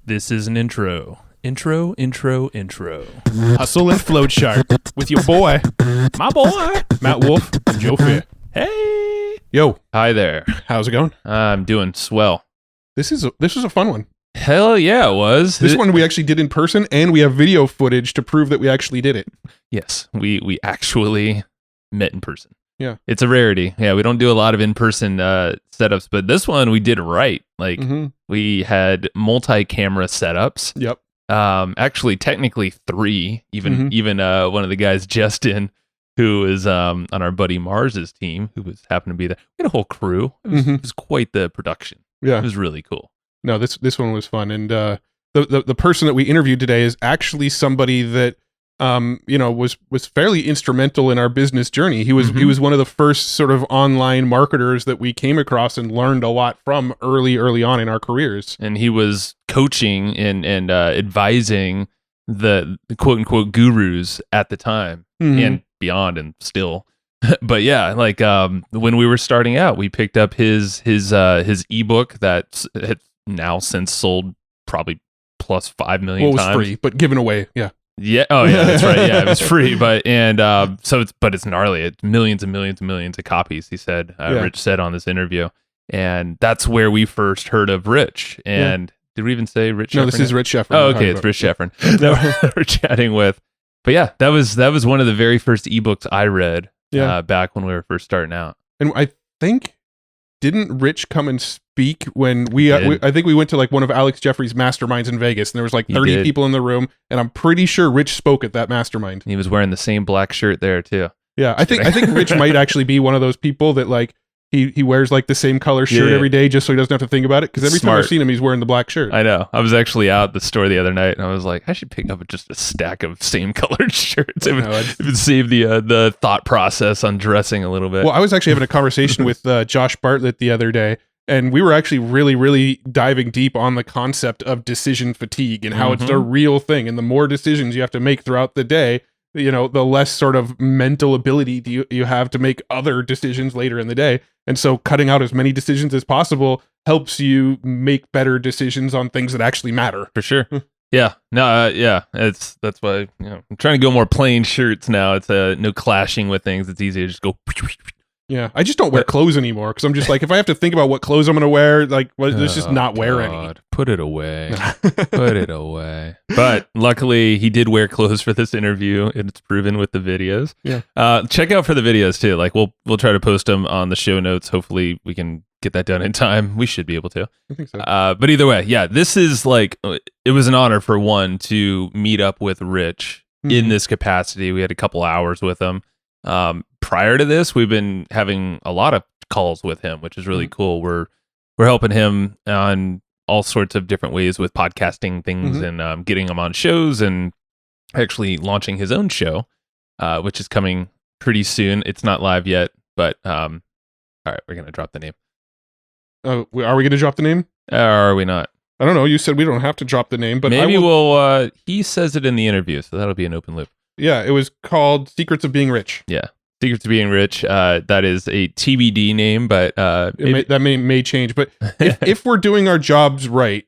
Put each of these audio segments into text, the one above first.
This is an intro. Intro. Hustle and Float Chart with your boy, my boy, Matt Wolf and Joe Fair. Hey. Yo, Hi there. how's it going? I'm doing swell. This was a fun one. Hell yeah, it was. This one we actually did in person, and we have video footage to prove that we actually did it. Yes, we actually met in person. Yeah. It's a rarity. Yeah, we don't do a lot of in-person setups, but this one we did right. Like, we had multi-camera setups. Yep. Actually, technically three. Even one of the guys, Justin, who is on our buddy Mars's team, who happened to be there. We had a whole crew. It was quite the production. Yeah. It was really cool. No, this one was fun, and the person that we interviewed today is actually somebody that was fairly instrumental in our business journey. He was one of the first sort of online marketers that we came across and learned a lot from early on in our careers. And he was coaching and advising the quote unquote gurus at the time and beyond, and still. But yeah, like when we were starting out, we picked up his ebook that had now since sold probably plus 5 million times. Well, it was free, but given away. Yeah. Yeah. Oh, yeah. That's right. Yeah, it was free, but it's gnarly. It's millions and millions and millions of copies. He said, Rich said on this interview, and that's where we first heard of Rich. And did we even say Rich? No, this is Rich Schefren. Oh, okay, it's Rich Schefren that we're chatting with. But yeah, that was one of the very first ebooks I read. Back when we were first starting out. And I think, didn't Rich come and speak when I think we went to like one of Alex Jeffrey's masterminds in Vegas, and there was like 30 people in the room, and I'm pretty sure Rich spoke at that mastermind. He was wearing the same black shirt there too. Yeah, I think Rich might actually be one of those people that like he wears like the same color shirt every day just so he doesn't have to think about it, because every time I've seen him, he's wearing the black shirt. I know. I was actually out at the store the other night, and I was like, I should pick up just a stack of same colored shirts. It would save the thought process on dressing a little bit. Well, I was actually having a conversation with Josh Bartlett the other day, and we were actually really diving deep on the concept of decision fatigue and how it's a real thing. And the more decisions you have to make throughout the day, the less sort of mental ability you have to make other decisions later in the day. And so cutting out as many decisions as possible helps you make better decisions on things that actually matter. For sure. Yeah. No, that's why, I'm trying to go more plain shirts now. It's no clashing with things. It's easy to just go. Yeah, I just don't wear clothes anymore, because I'm just like, if I have to think about what clothes I'm going to wear, like, let's just not wear any. Put it away. Put it away. But luckily, he did wear clothes for this interview, and it's proven with the videos. Yeah. Check out for the videos too. Like we'll try to post them on the show notes. Hopefully, we can get that done in time. We should be able to. I think so. But either way, yeah, this is like, it was an honor for one to meet up with Rich in this capacity. We had a couple hours with him. Prior to this, we've been having a lot of calls with him, which is really cool. We're helping him on all sorts of different ways with podcasting things and getting him on shows, and actually launching his own show, which is coming pretty soon. It's not live yet, but all right, we're going to drop the name. Are we going to drop the name? Or are we not? I don't know. You said we don't have to drop the name, but maybe we'll, he says it in the interview, so that'll be an open loop. Yeah, it was called Secrets of Being Rich. Yeah. Secrets of Being Rich. That is a TBD name, but that may change. But if we're doing our jobs right,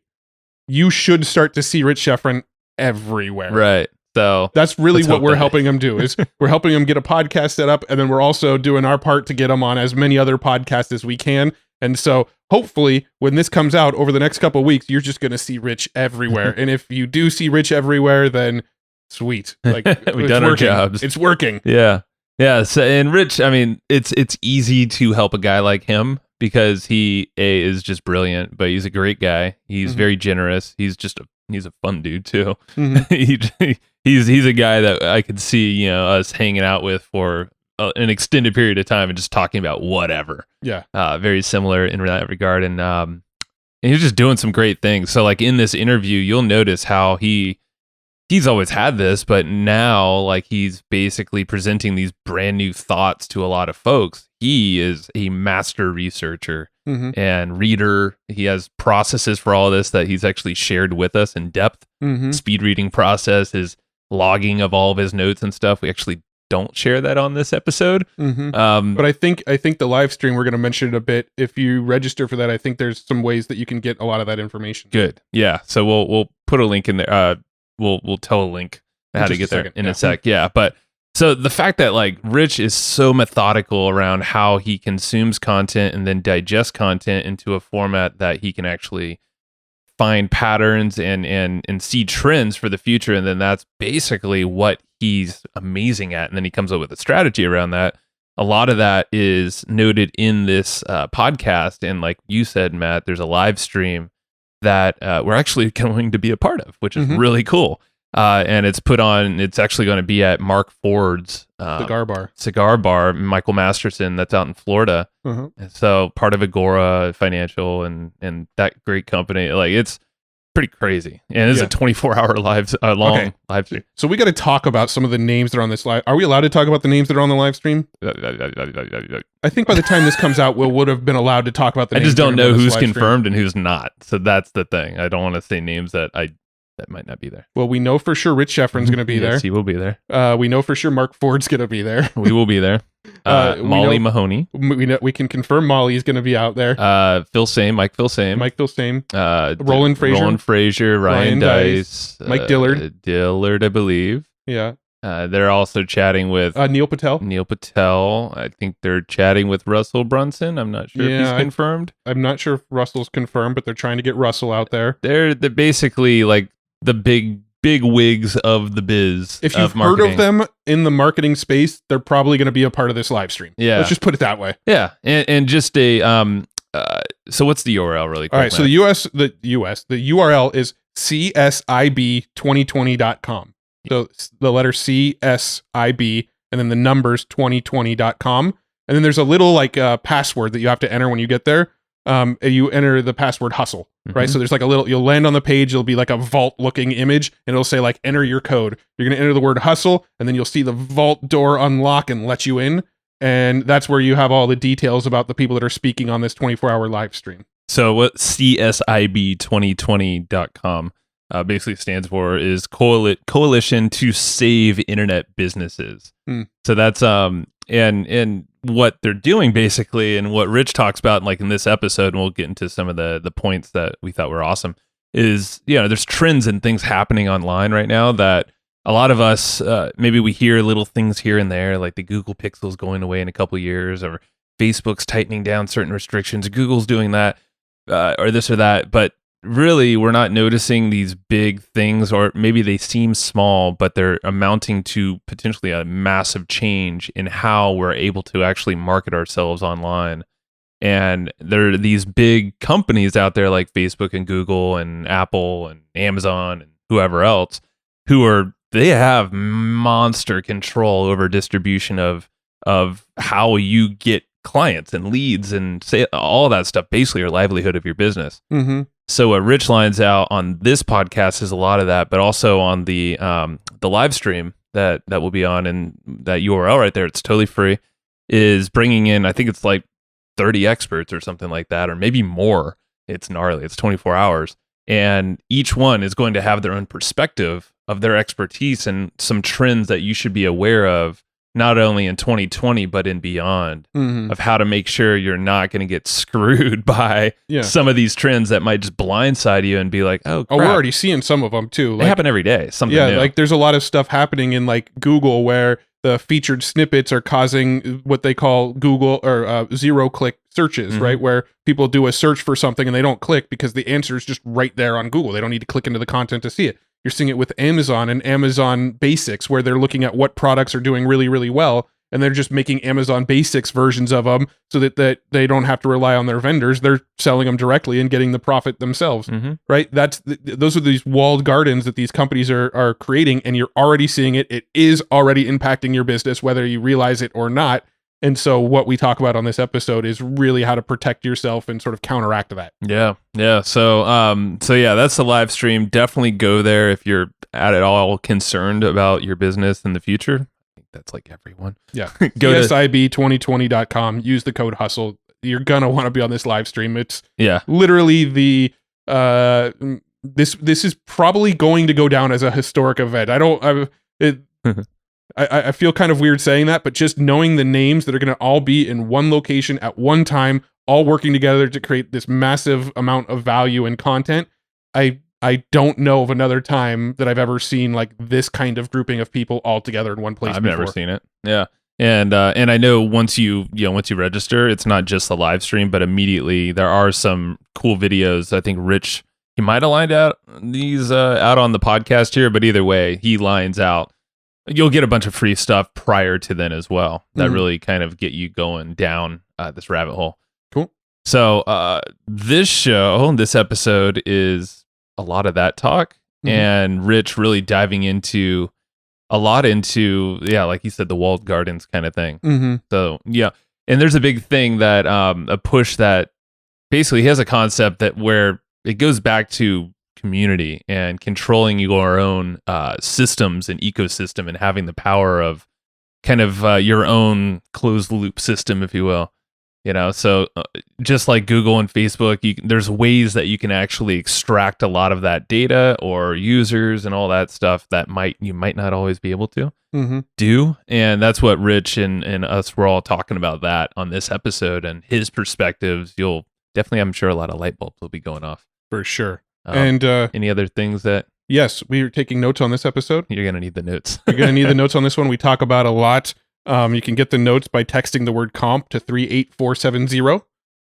you should start to see Rich Schefren everywhere. Right. So that's really what we're helping him do. Is we're helping him get a podcast set up, and then we're also doing our part to get him on as many other podcasts as we can. And so hopefully when this comes out over the next couple of weeks, you're just going to see Rich everywhere. And if you do see Rich everywhere, then sweet. Like, we've done our jobs. It's working. Yeah. Yeah. So, and Rich, I mean, it's easy to help a guy like him because he is just brilliant, but he's a great guy. He's very generous. He's a fun dude too. He's a guy that I could see, us hanging out with for an extended period of time and just talking about whatever. Yeah. Very similar in that regard. And he's just doing some great things. So like in this interview, you'll notice how he's always had this, but now like he's basically presenting these brand new thoughts to a lot of folks. He is a master researcher and reader. He has processes for all this that he's actually shared with us in depth. Speed reading process, his logging of all of his notes and stuff. We actually don't share that on this episode. But I think the live stream, we're going to mention it a bit. If you register for that, I think there's some ways that you can get a lot of that information. Good. Yeah. So we'll put a link in there. We'll tell a link how to get there in a sec. Yeah. But so the fact that like Rich is so methodical around how he consumes content and then digests content into a format that he can actually find patterns and see trends for the future. And then that's basically what he's amazing at. And then he comes up with a strategy around that. A lot of that is noted in this podcast. And like you said, Matt, there's a live stream that we're actually going to be a part of, which is really cool. And it's actually going to be at Mark Ford's cigar bar, Michael Masterson, that's out in Florida. And so part of Agora Financial and that great company. Like it's pretty crazy. And it's a 24-hour long live stream. So we got to talk about some of the names that are on this live. Are we allowed to talk about the names that are on the live stream? I think by the time this comes out, we would have been allowed to talk about the names. I just don't know who's confirmed and who's not. So that's the thing. I don't want to say names that might not be there. Well, we know for sure Rich Schefren's going to be there. Yes, he will be there. We know for sure Mark Ford's going to be there. We will be there. Molly Mahoney. We can confirm Molly's going to be out there. Mike Phil Same. Roland Frazier. Ryan Dice. Mike Dillard. Dillard, I believe. Yeah. They're also chatting with Neil Patel. I think they're chatting with Russell Brunson. I'm not sure if he's confirmed. I'm not sure if Russell's confirmed, but they're trying to get Russell out there. They're basically like the big wigs of the biz. If you've heard of them in the marketing space, they're probably going to be a part of this live stream. Yeah. Let's just put it that way. Yeah. And just a so what's the URL really quick? All right, so the URL is csib2020.com. So the letter CSIB and then the numbers 2020.com. And then there's a little like password that you have to enter when you get there. You enter the password hustle, right? So there's like you'll land on the page. It'll be like a vault looking image and it'll say like, enter your code. You're going to enter the word hustle and then you'll see the vault door unlock and let you in. And that's where you have all the details about the people that are speaking on this 24-hour live stream. So what CSIB2020.com basically stands for is Coalition to Save Internet Businesses. So that's and what they're doing basically, and what Rich talks about like in this episode, and we'll get into some of the points that we thought were awesome, is there's trends and things happening online right now that a lot of us maybe we hear little things here and there, like the Google Pixel's going away in a couple years, or Facebook's tightening down certain restrictions, Google's doing that, or this or that, but really we're not noticing these big things, or maybe they seem small, but they're amounting to potentially a massive change in how we're able to actually market ourselves online. And there are these big companies out there like Facebook and Google and Apple and Amazon and whoever else they have monster control over distribution of how you get clients and leads and say all that stuff, basically your livelihood of your business. So what Rich lines out on this podcast is a lot of that, but also on the live stream that will be on, and that URL right there, it's totally free, is bringing in, I think it's like 30 experts or something like that, or maybe more. It's gnarly. It's 24 hours. And each one is going to have their own perspective of their expertise and some trends that you should be aware of, not only in 2020, but in beyond, of how to make sure you're not going to get screwed by some of these trends that might just blindside you and be like, oh, crap. We're already seeing some of them too. They happen every day. Something new. Like there's a lot of stuff happening in like Google where the featured snippets are causing what they call Google or zero-click searches, right? Where people do a search for something and they don't click because the answer is just right there on Google. They don't need to click into the content to see it. You're seeing it with Amazon and Amazon Basics, where they're looking at what products are doing really, really well, and they're just making Amazon Basics versions of them so that they don't have to rely on their vendors. They're selling them directly and getting the profit themselves, right? Those are these walled gardens that these companies are creating, and you're already seeing it. It is already impacting your business, whether you realize it or not. And so what we talk about on this episode is really how to protect yourself and sort of counteract that. Yeah. So yeah, that's the live stream. Definitely go there if you're at all concerned about your business in the future. I think that's like everyone. Yeah. Go to CSIB2020.com. Use the code HUSTLE. You're going to want to be on this live stream. It's literally this is probably going to go down as a historic event. I feel kind of weird saying that, but just knowing the names that are going to all be in one location at one time, all working together to create this massive amount of value and content. I don't know of another time that I've ever seen like this kind of grouping of people all together in one place. I've never seen it. Yeah. And I know once you register, it's not just the live stream, but immediately there are some cool videos. I think Rich, he might have lined out these out on the podcast here, but either way, he lines out. You'll get a bunch of free stuff prior to then as well. That really kind of get you going down this rabbit hole. Cool. So this episode is a lot of that talk, and Rich really diving into like you said, the walled gardens kind of thing. So yeah, and there's a big thing that a push that basically he has a concept that where it goes back to community and controlling your own systems and ecosystem and having the power of kind of your own closed loop system, if you will. So just like Google and Facebook, there's ways that you can actually extract a lot of that data or users and all that stuff that you might not always be able to do. And that's what Rich and us were all talking about that on this episode, and his perspectives. You'll definitely, I'm sure, a lot of light bulbs will be going off. For sure. And any other things that... Yes, we are taking notes on this episode. You're going to need the notes. You're going to need the notes on this one. We talk about a lot. You can get the notes by texting the word comp to 38470.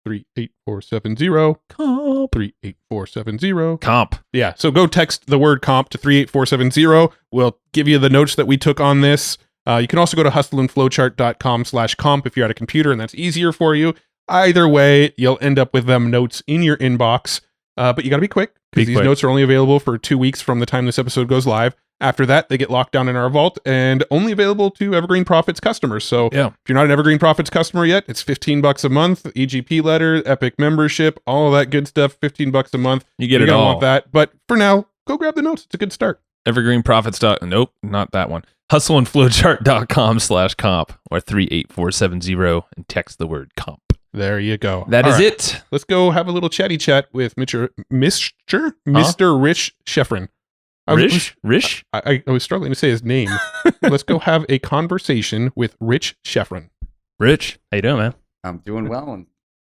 38470. Comp. 38470. Comp. Yeah, so go text the word comp to 38470. We'll give you the notes that we took on this. You can also go to hustleandflowchart.com/comp if you're at a computer, and that's easier for you. Either way, you'll end up with them notes in your inbox. But you got to be quick, because these notes are only available for 2 weeks from the time this episode goes live. After that, they get locked down in our vault and only available to Evergreen Profits customers. So if you're not an Evergreen Profits customer yet, it's $15 a month, EGP letter, Epic membership, all of that good stuff, $15 a month. You get it all. Want that. But for now, go grab the notes. It's a good start. Nope, not that one. Hustleandflowchart.com/comp or 38470 and text the word comp. There you go. That is it. Let's go have a little chatty chat with Mr. Rich Schefren. Rich? I was struggling to say his name. Let's go have a conversation with Rich Schefren. Rich, how you doing, man? I'm doing well and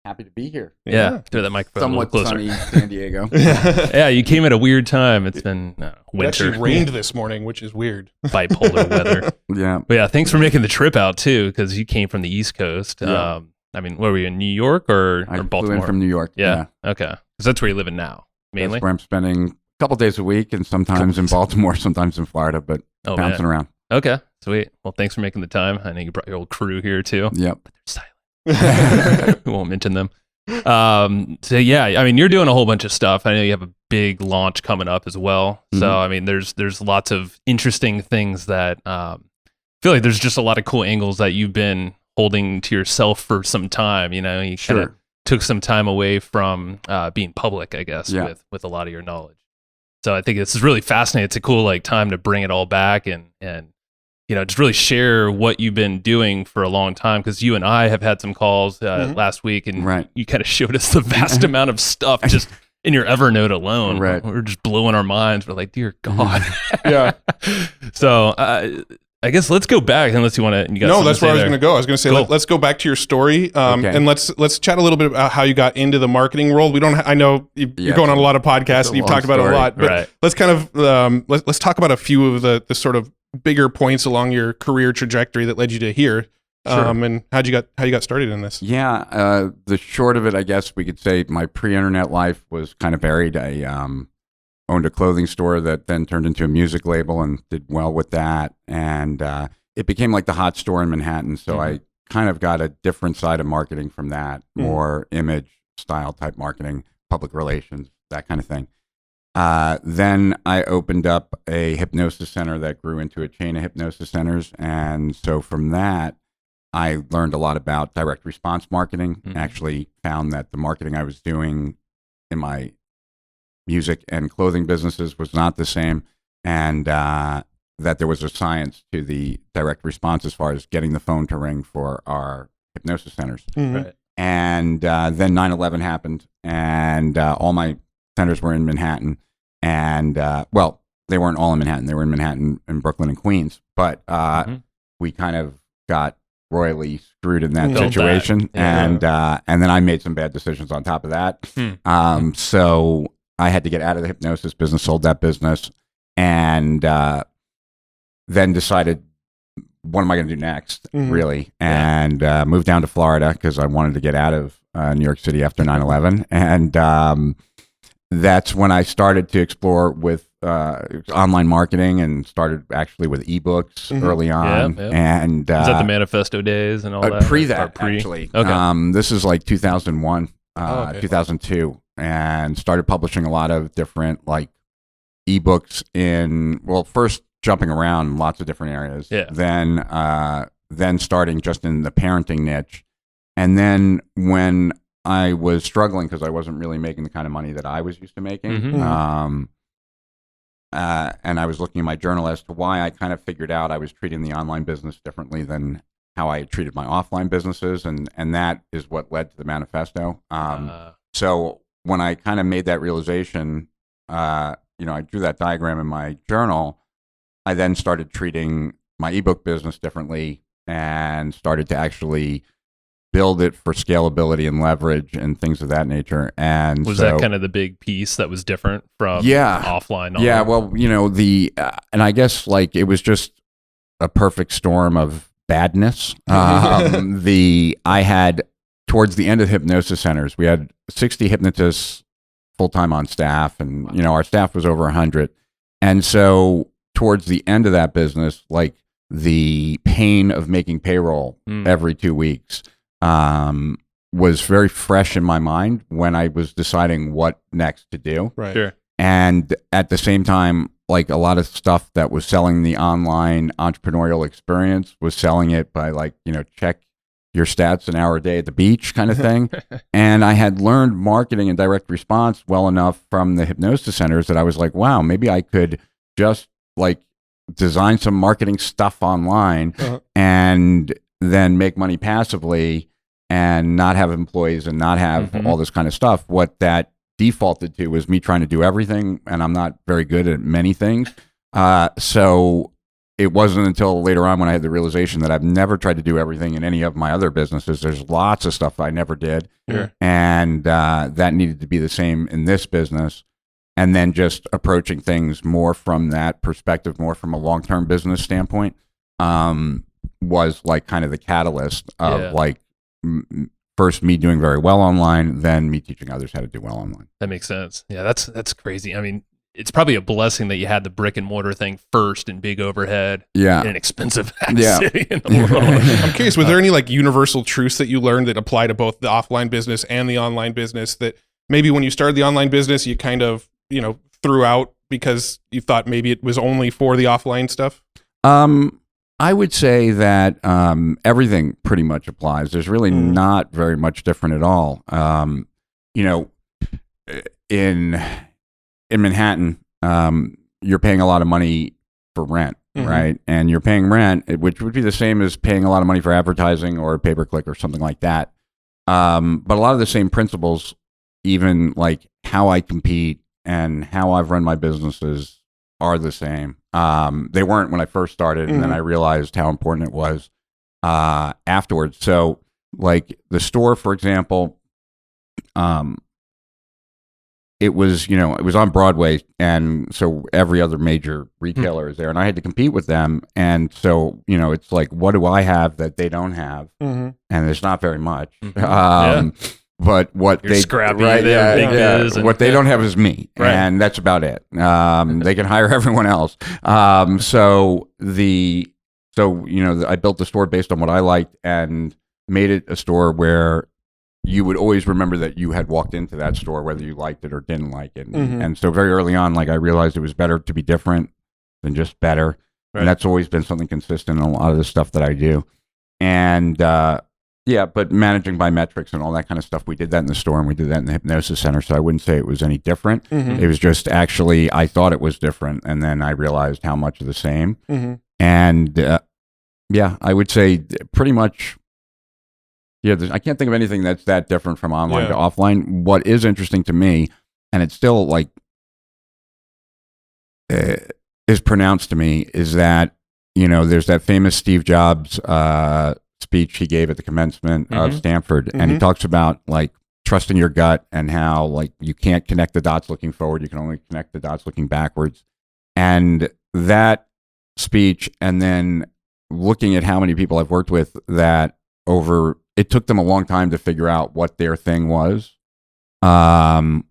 happy to be here. Yeah. Throw that microphone Somewhat a little sunny closer. San Diego. Yeah, you came at a weird time. It's been winter. It actually rained this morning, which is weird. Bipolar weather. Yeah. But yeah, thanks for making the trip out too, because you came from the East Coast. Yeah. Where were you, in New York or Baltimore? Flew in from New York. Yeah. Okay. Because that's where you're living now, mainly. That's where I'm spending a couple days a week, and sometimes in Baltimore, sometimes in Florida, but bouncing around. Okay. Sweet. Well, thanks for making the time. I know you brought your old crew here too. Yep. But they're silent. We won't mention them. So yeah, you're doing a whole bunch of stuff. I know you have a big launch coming up as well. So there's lots of interesting things that I feel like there's just a lot of cool angles that you've been holding to yourself for some time. You kind of took some time away from being public, I guess, with a lot of your knowledge. So I think this is really fascinating. It's a cool time to bring it all back and just really share what you've been doing for a long time, because you and I have had some calls last week, and you kind of showed us the vast amount of stuff just in your Evernote alone. Right. We're just blowing our minds. We're like, dear God. Yeah. So I guess let's go back, unless you want to. No, that's where I was going to go. I was going to say, cool. let's go back to your story, and let's chat a little bit about how you got into the marketing world. I know you're going on a lot of podcasts, and you've talked about it a lot, but let's kind of let's talk about a few of the sort of bigger points along your career trajectory that led you to here. And how you got started in this? Yeah, the short of it, I guess we could say, my pre-internet life was kind of varied. I owned a clothing store that then turned into a music label and did well with that. And it became like the hot store in Manhattan. So I kind of got a different side of marketing from that, more image style type marketing, public relations, that kind of thing. Then I opened up a hypnosis center that grew into a chain of hypnosis centers. And so from that, I learned a lot about direct response marketing. Actually found that the marketing I was doing in my music and clothing businesses was not the same, and that there was a science to the direct response as far as getting the phone to ring for our hypnosis centers. Right. And then 9/11 happened, and all my centers were in Manhattan. And the they weren't all in Manhattan. They were in Manhattan and Brooklyn and Queens. But we kind of got royally screwed in that situation. And then I made some bad decisions on top of that. So I had to get out of the hypnosis business, sold that business, and then decided, what am I going to do next, really? And moved down to Florida because I wanted to get out of New York City after 9/11. And that's when I started to explore with online marketing and started actually with ebooks early on. And is that the manifesto days and all that? Pre that, actually. Okay. This is like 2001, 2002, and started publishing a lot of different like ebooks in, well, first jumping around in lots of different areas. Then starting just in the parenting niche. And then when I was struggling because I wasn't really making the kind of money that I was used to making, and I was looking at my journal as to why, I kind of figured out I was treating the online business differently than how I had treated my offline businesses, and that is what led to the manifesto. So when I kind of made that realization, I drew that diagram in my journal. I then started treating my ebook business differently and started to actually build it for scalability and leverage and things of that nature. And was that kind of the big piece that was different from offline? Yeah. Well, and I guess like it was just a perfect storm of badness. I had, towards the end of hypnosis centers, we had 60 hypnotists full-time on staff, and our staff was over 100. And so towards the end of that business, like the pain of making payroll every 2 weeks was very fresh in my mind when I was deciding what next to do. Right. Sure. And at the same time, like a lot of stuff that was selling the online entrepreneurial experience was selling it by like, check your stats an hour a day at the beach kind of thing. And I had learned marketing and direct response well enough from the hypnosis centers that I was like, wow, maybe I could just like design some marketing stuff online and then make money passively and not have employees and not have all this kind of stuff. What that defaulted to was me trying to do everything, and I'm not very good at many things. So it wasn't until later on when I had the realization that I've never tried to do everything in any of my other businesses. There's lots of stuff I never did. Sure. And that needed to be the same in this business. And then just approaching things more from that perspective, more from a long-term business standpoint, was like kind of the catalyst of like first me doing very well online, then me teaching others how to do well online. That makes sense. Yeah, that's crazy. I mean, it's probably a blessing that you had the brick and mortar thing first and big overhead in an expensive city in the world. I'm curious, was there any like universal truths that you learned that apply to both the offline business and the online business that maybe when you started the online business, you kind of, threw out because you thought maybe it was only for the offline stuff? I would say that everything pretty much applies. There's really not very much different at all. In Manhattan, you're paying a lot of money for rent, right? And you're paying rent, which would be the same as paying a lot of money for advertising or pay-per-click or something like that. But a lot of the same principles, even like how I compete and how I've run my businesses, are the same. They weren't when I first started, and then I realized how important it was afterwards. So, like the store, for example, it was on Broadway, and so every other major retailer is there, and I had to compete with them. And so, it's like, what do I have that they don't have? And there's not very much. But what You're they scrappy, what they don't have is me, and that's about it. They can hire everyone else. I built the store based on what I liked and made it a store where you would always remember that you had walked into that store, whether you liked it or didn't like it. And so very early on, like I realized it was better to be different than just better, and that's always been something consistent in a lot of the stuff that I do. And but managing by metrics and all that kind of stuff, we did that in the store and we did that in the hypnosis center. So I wouldn't say it was any different. It was just actually, I thought it was different. And then I realized how much of the same. And I would say pretty much, I can't think of anything that's that different from online to offline. What is interesting to me, and it's still like, is pronounced to me is that, there's that famous Steve Jobs speech he gave at the commencement of Stanford. And he talks about like trusting your gut and how like you can't connect the dots looking forward. You can only connect the dots looking backwards. And that speech, and then looking at how many people I've worked with that it took them a long time to figure out what their thing was. And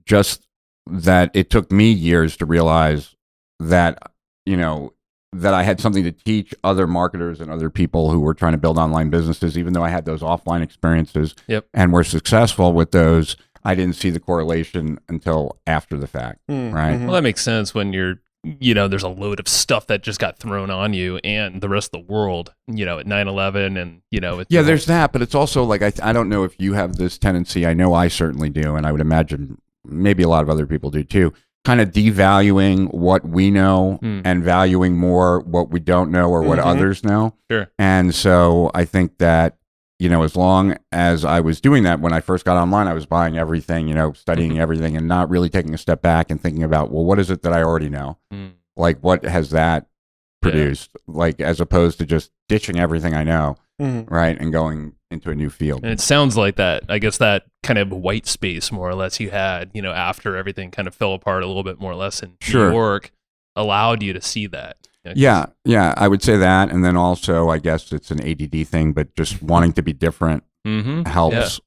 just that it took me years to realize that, that I had something to teach other marketers and other people who were trying to build online businesses, even though I had those offline experiences and were successful with those. I didn't see the correlation until after the fact, right? Well, that makes sense when you're, there's a load of stuff that just got thrown on you and the rest of the world, at 9/11 and, there's that, but it's also like, I don't know if you have this tendency. I know I certainly do. And I would imagine maybe a lot of other people do too, kind of devaluing what we know and valuing more what we don't know or what others know. Sure. And so I think that, as long as I was doing that when I first got online, I was buying everything, studying everything and not really taking a step back and thinking about, well, what is it that I already know? Like, what has that produced? Like, as opposed to just ditching everything I know, right, and going into a new field. And it sounds like that, I guess that kind of white space more or less you had, after everything kind of fell apart a little bit more or less in New York allowed you to see that. Yeah, I would say that. And then also, I guess it's an ADD thing, but just wanting to be different helps,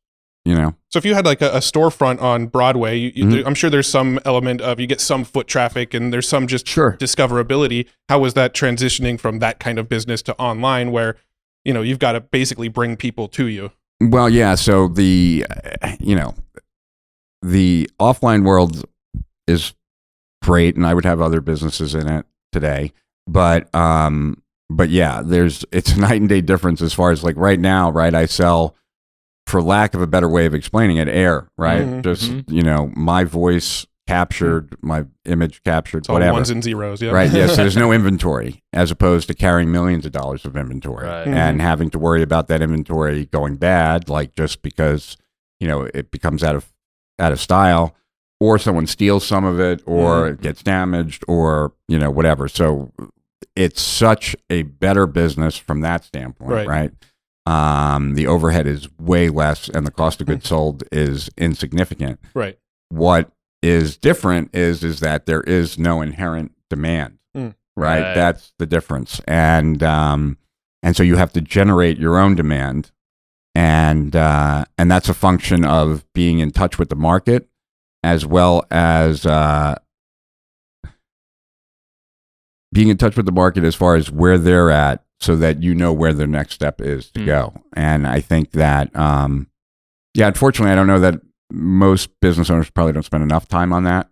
So if you had like a storefront on Broadway, I'm sure there's some element of you get some foot traffic and there's some just discoverability. How was that transitioning from that kind of business to online where, you've got to basically bring people to you? Well, yeah. So the offline world is great, and I would have other businesses in it today. But yeah, it's a night and day difference as far as like right now, right? I sell, for lack of a better way of explaining it, air, right? Just, my voice captured, my image captured, it's all whatever. Ones and zeros, yeah. Right, yeah, so there's no inventory as opposed to carrying millions of dollars of inventory and having to worry about that inventory going bad, like just because, it becomes out of style, or someone steals some of it, or it gets damaged, or, whatever. So it's such a better business from that standpoint, right? The overhead is way less and the cost of goods sold is insignificant. Right. What is different is that there is no inherent demand, right? That's the difference. And so you have to generate your own demand. And that's a function of being in touch with the market, as well as being in touch with the market as far as where they're at, so that you know where their next step is to go. And I think that, unfortunately, I don't know that most business owners probably don't spend enough time on that.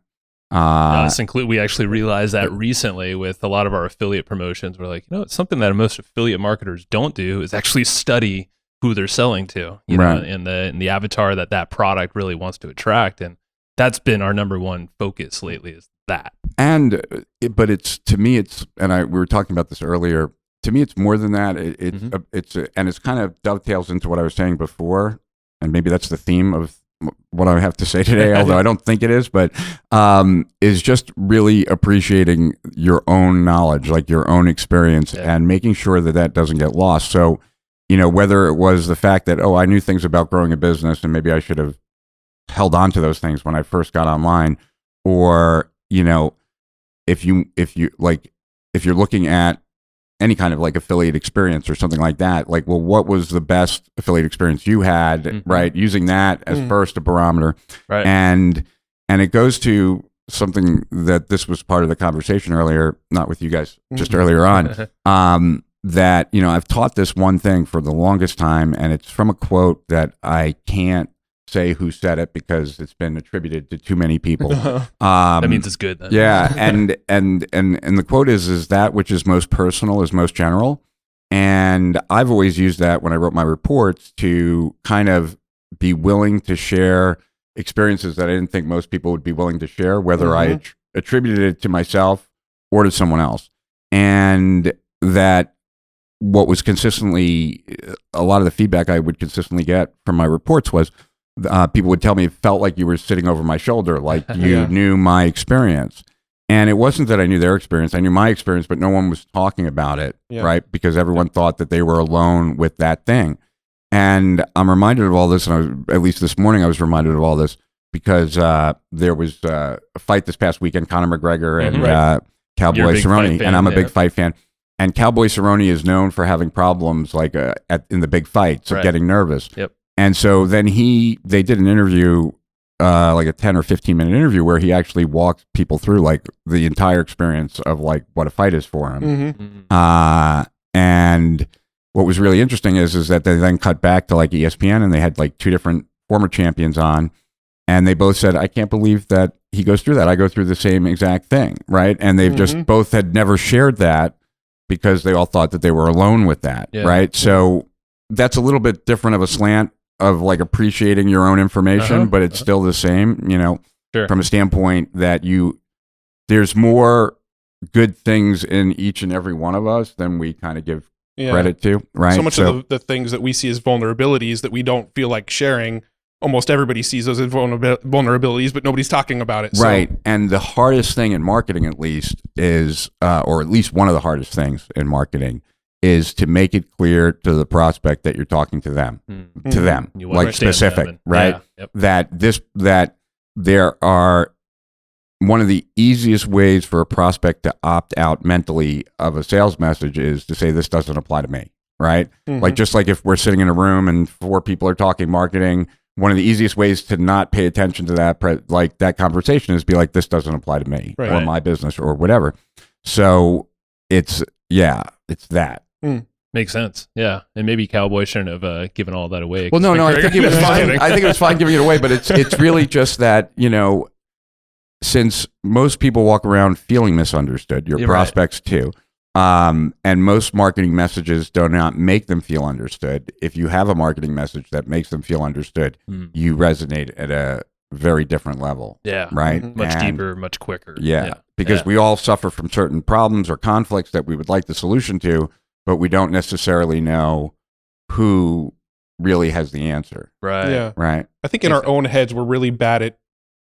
We actually realized that recently with a lot of our affiliate promotions. We're like, it's something that most affiliate marketers don't do is actually study who they're selling to, know, and the avatar that product really wants to attract. And that's been our number one focus lately, is that. But we were talking about this earlier. To me, it's more than that. It's kind of dovetails into what I was saying before, and maybe that's the theme of what I have to say today, although I don't think it is, but is just really appreciating your own knowledge, like your own experience, and making sure that doesn't get lost. So, whether it was the fact that, I knew things about growing a business and maybe I should have held on to those things when I first got online, or, if you're looking at any kind of like affiliate experience or something like that, like, well, what was the best affiliate experience you had, right? Using that as first a barometer. Right. And it goes to something that this was part of the conversation earlier, not with you guys, just earlier on, that, I've taught this one thing for the longest time, and it's from a quote that I can't say who said it because it's been attributed to too many people. That means it's good then. Yeah, and the quote is that which is most personal is most general. And I've always used that when I wrote my reports to kind of be willing to share experiences that I didn't think most people would be willing to share, whether I attributed it to myself or to someone else. And that what was consistently, a lot of the feedback I would consistently get from my reports was, people would tell me it felt like you were sitting over my shoulder, like you knew my experience. And it wasn't that I knew their experience. I knew my experience, but no one was talking about it, right? Because everyone thought that they were alone with that thing. And I'm reminded of all this, and at least this morning I was reminded of all this because there was a fight this past weekend, Conor McGregor and Cowboy Cerrone, and I'm a big fight fan. And Cowboy Cerrone is known for having problems like in the big fights of getting nervous. Yep. And so then they did an interview, like a 10 or 15 minute interview where he actually walked people through like the entire experience of like what a fight is for him. And what was really interesting is that they then cut back to like ESPN and they had like two different former champions on, and they both said, I can't believe that he goes through that. I go through the same exact thing. Right. And they've just both had never shared that because they all thought that they were alone with that. Yeah. Right. So that's a little bit different of a slant of like appreciating your own information, but it's still the same, you know, from a standpoint that there's more good things in each and every one of us than we kind of give credit to, right? So much of the things that we see as vulnerabilities that we don't feel like sharing, almost everybody sees those as vulnerabilities, but nobody's talking about it. Right. And the hardest thing in marketing, at least, is, or at least one of the hardest things in marketing, is to make it clear to the prospect that you're talking to them, like specific, right? That there are one of the easiest ways for a prospect to opt out mentally of a sales message is to say, this doesn't apply to me, right? Like, just like if we're sitting in a room and 4 people are talking marketing, one of the easiest ways to not pay attention to that, like that conversation is be like, this doesn't apply to me or my business or whatever. So it's that. Makes sense. Yeah. And maybe Cowboy shouldn't have given all that away. Well, no, I think it was fine. I think it was fine giving it away, but it's really just that, you know, since most people walk around feeling misunderstood, your prospects too, and most marketing messages do not make them feel understood. If you have a marketing message that makes them feel understood, you resonate at a very different level. Yeah. Right? Much deeper, much quicker. Yeah. Because we all suffer from certain problems or conflicts that we would like the solution to, but we don't necessarily know who really has the answer. Right. Yeah. Right. I think in our own heads, we're really bad at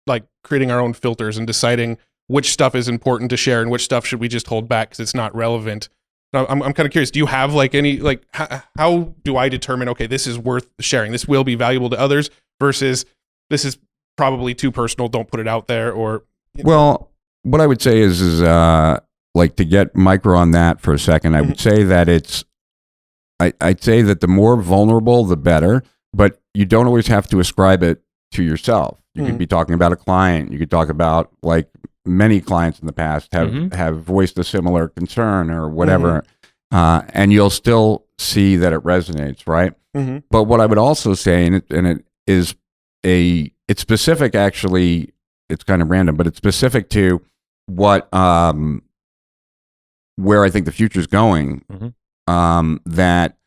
like creating our own filters and deciding which stuff is important to share and which stuff should we just hold back because it's not relevant. Now, I'm kind of curious. Do you have like any, like, how do I determine, okay, this is worth sharing, this will be valuable to others versus this is probably too personal, don't put it out there, or, you know. Well, what I would say is like, to get micro on that for a second, I would say that I'd say that the more vulnerable, the better, but you don't always have to ascribe it to yourself. You could be talking about a client. You could talk about, like, many clients in the past have voiced a similar concern or whatever, and you'll still see that it resonates, right? But what I would also say, it's specific, actually, it's kind of random, but it's specific to what, where I think the future is going, that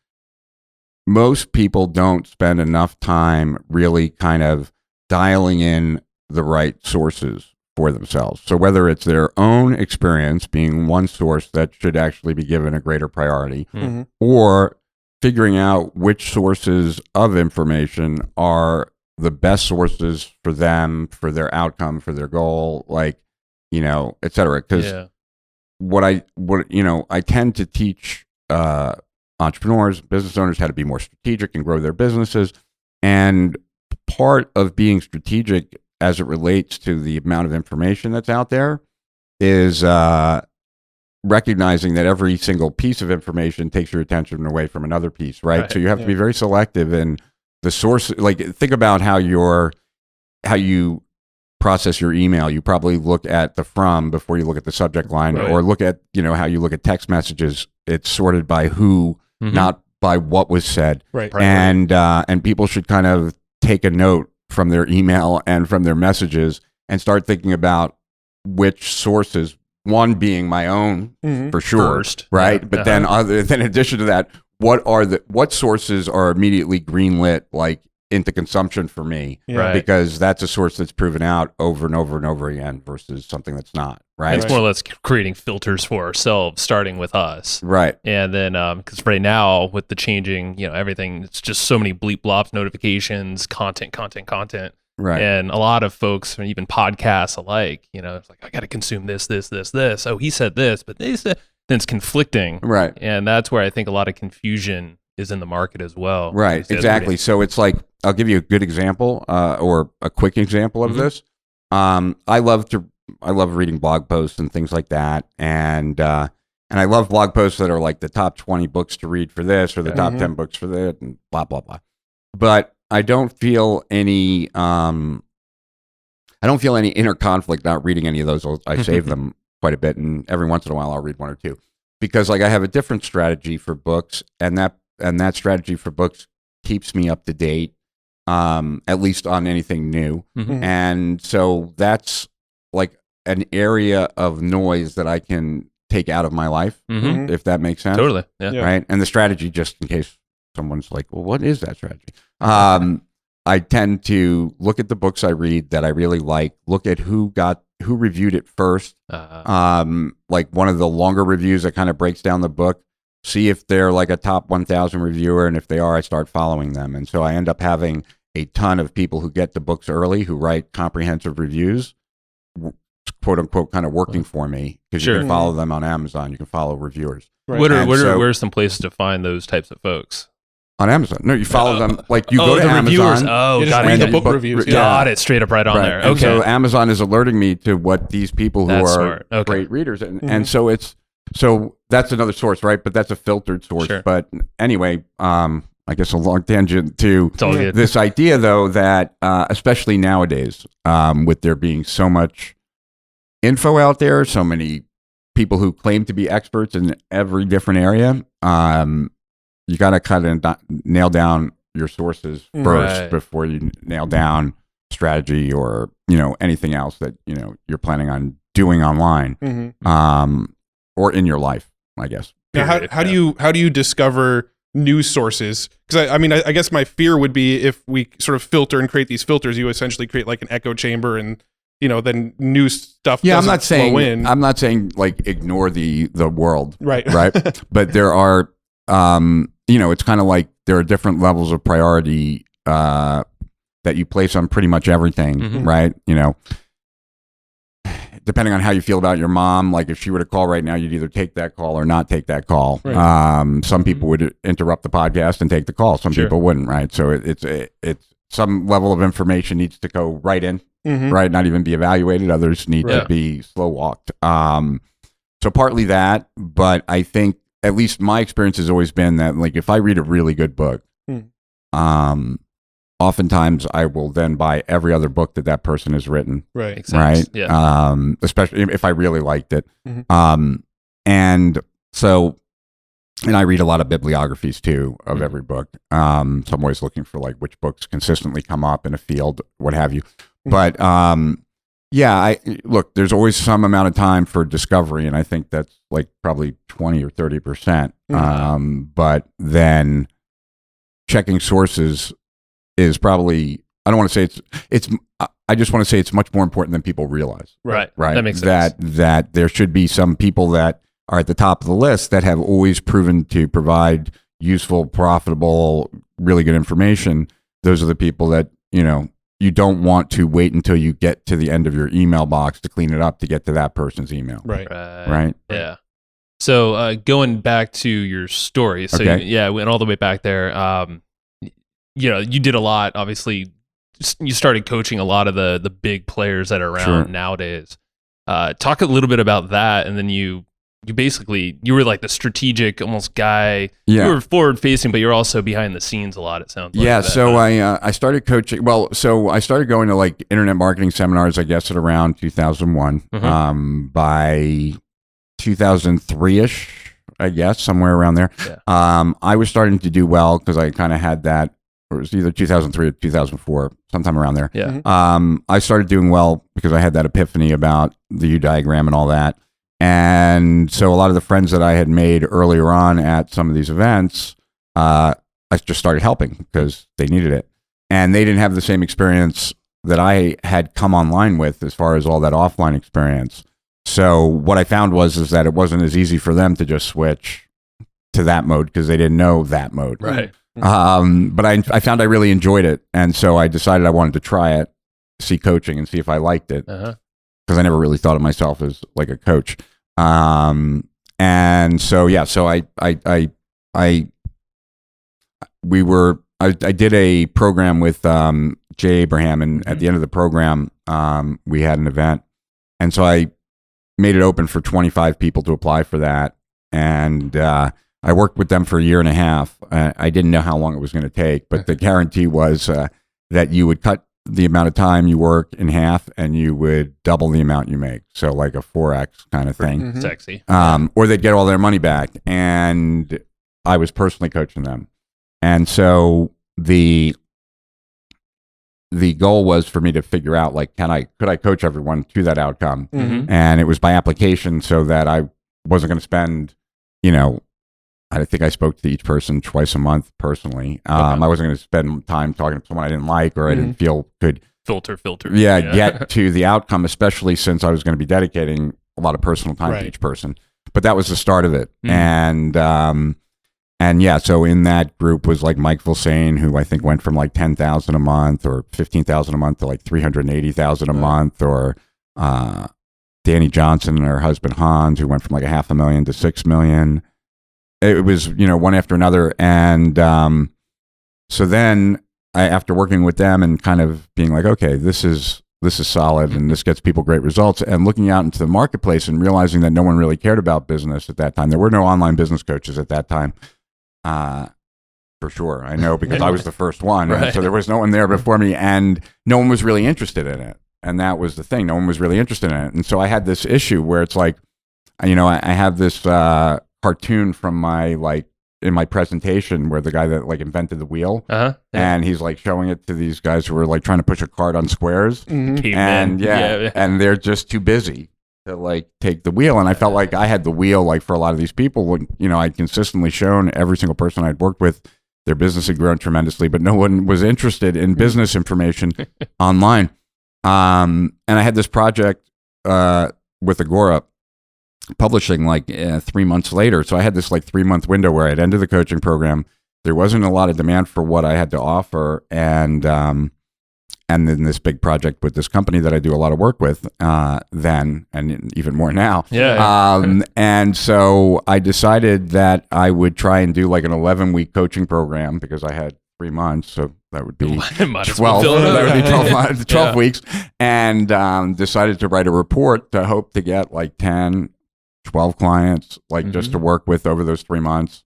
most people don't spend enough time really kind of dialing in the right sources for themselves. So whether it's their own experience being one source that should actually be given a greater priority, or figuring out which sources of information are the best sources for them, for their outcome, for their goal, like, you know, et cetera. Because what I tend to teach entrepreneurs, business owners how to be more strategic and grow their businesses. And part of being strategic as it relates to the amount of information that's out there is recognizing that every single piece of information takes your attention away from another piece, right? So you have to be very selective in the source. Like, think about how you process your email. You probably look at the from before you look at the subject line, or look at, you know, how you look at text messages. It's sorted by who, not by what was said. Right. And people should kind of take a note from their email and from their messages and start thinking about which sources, one being my own for sure, first, right? But then in addition to that, what sources are immediately greenlit, like, into consumption for me, because that's a source that's proven out over and over and over again versus something that's not, right? It's more or less creating filters for ourselves, starting with us. Right. And then, because right now with the changing, you know, everything, it's just so many bleep blops, notifications, content. Right. And a lot of folks, or even podcasts alike, it's like, I got to consume this. Oh, he said this, but they said, then it's conflicting. Right. And that's where I think a lot of confusion is in the market as well. Right. Exactly. So it's like, I'll give you a good example, or a quick example of this. I love reading blog posts and things like that. And I love blog posts that are like the top 20 books to read for this, or the top 10 books for that, and blah, blah, blah. But I don't feel any inner conflict not reading any of those. I save them quite a bit, and every once in a while I'll read one or two, because like I have a different strategy for books, and that strategy for books keeps me up to date, at least on anything new. And so that's like an area of noise that I can take out of my life, if that makes sense. Totally. Yeah. Right. And the strategy, just in case someone's like, well, what is that strategy? I tend to look at the books I read that I really like, look at who reviewed it first. Like one of the longer reviews that kind of breaks down the book, see if they're like a top 1,000 reviewer. And if they are, I start following them. And so I end up having a ton of people who get the books early, who write comprehensive reviews, quote unquote, kind of working for me, because you can follow them on Amazon. You can follow reviewers. Right. What are some places to find those types of folks? On Amazon. No, you follow them. Like you go to Amazon. Reviewers. Oh, got read it. the book reviews. Got it. Straight up right on there. Okay. And so Amazon is alerting me to what these people who are great readers. And so that's another source, right? But that's a filtered source. Sure. But anyway, I guess a long tangent to good. This idea, though, that especially nowadays, with there being so much info out there, so many people who claim to be experts in every different area, you got to kind of nail down your sources first before you nail down strategy or, anything else that, you're planning on doing online, or in your life, I guess. Now, how do you discover news sources? Because I guess my fear would be, if we sort of filter and create these filters, you essentially create like an echo chamber, and then news stuff. Yeah, I'm not saying like ignore the world, right? But there are, it's kind of like there are different levels of priority that you place on pretty much everything, right? Depending on how you feel about your mom, like if she were to call right now, you'd either take that call or not take that call. Right. Some people would interrupt the podcast and take the call. Some people wouldn't, right? So it's some level of information needs to go right in, right? Not even be evaluated. Others need to be slow walked. So partly that, but I think at least my experience has always been that, like, if I read a really good book, oftentimes I will then buy every other book that person has written. Right. Right. Yeah. Especially if I really liked it. And so, and I read a lot of bibliographies too of every book. So I'm always looking for like which books consistently come up in a field, what have you. But look, there's always some amount of time for discovery, and I think that's like probably 20 or 30%. But then checking sources is probably, I don't want to say I just want to say it's much more important than people realize. Right. Right. That makes sense. That there should be some people that are at the top of the list that have always proven to provide useful, profitable, really good information. Those are the people that, you don't want to wait until you get to the end of your email box to clean it up to get to that person's email. Right. Yeah. So going back to your story. So went all the way back there. You did a lot, obviously. You started coaching a lot of the big players that are around nowadays. Talk a little bit about that, and then you were like the strategic almost guy. Yeah. You were forward facing, but you're also behind the scenes a lot, it sounds like. Yeah, so I started coaching. Well, so I started going to like internet marketing seminars, I guess, at around 2001. By 2003-ish, I guess, somewhere around there. Yeah. I was starting to do well because I kind of had that. Or it was either 2003 or 2004, sometime around there. Yeah. I started doing well because I had that epiphany about the U diagram and all that. And so a lot of the friends that I had made earlier on at some of these events, I just started helping because they needed it. And they didn't have the same experience that I had come online with as far as all that offline experience. So what I found is that it wasn't as easy for them to just switch to that mode because they didn't know that mode. Right. But I found I really enjoyed it. And so I decided I wanted to try it. see coaching and see if I liked it, Uh-huh. because I never really thought of myself as like a coach. And so I did a program with Jay Abraham, and at the end of the program, we had an event, and so I made it open for 25 people to apply for that, and I worked with them for a year and a half. I didn't know how long it was going to take, but the guarantee was that you would cut the amount of time you work in half, and you would double the amount you make. So like a 4X kind of thing. Mm-hmm. Sexy. Or they'd get all their money back. And I was personally coaching them. And so the goal was for me to figure out, like, could I coach everyone to that outcome? Mm-hmm. And it was by application, so that I wasn't going to spend, I think I spoke to each person twice a month personally. I wasn't going to spend time talking to someone I didn't like, or I didn't feel could filter. get to the outcome, especially since I was going to be dedicating a lot of personal time to each person. But that was the start of it. And yeah, so in that group was like Mike Vilsain, who I think went from like 10,000 a month or 15,000 a month to like 380,000 a month, or Danny Johnson and her husband Hans, who went from like $500,000 to $6 million. It was, one after another. And so then after working with them and kind of being like, okay, this is solid, and this gets people great results, and looking out into the marketplace and realizing that no one really cared about business at that time. There were no online business coaches at that time. For sure. I know, because I was the first one. Right. And so there was no one there before me, and no one was really interested in it. And that was the thing. No one was really interested in it. And so I had this issue where it's like, I have this cartoon from in my presentation where the guy that like invented the wheel, and he's like showing it to these guys who were like trying to push a cart on squares. Mm-hmm. And and they're just too busy to like take the wheel. And I felt like I had the wheel, like, for a lot of these people. When I'd consistently shown every single person I'd worked with, their business had grown tremendously, but no one was interested in business information online. And I had this project with Agora publishing like 3 months later. So I had this like 3-month window where I'd ended the coaching program. There wasn't a lot of demand for what I had to offer, and then this big project with this company that I do a lot of work with then, and even more now. And so I decided that I would try and do like an 11-week coaching program, because I had 3 months, so that would be 12. That would be 12 weeks, and decided to write a report to hope to get like 10, 12 clients, like just to work with over those 3 months.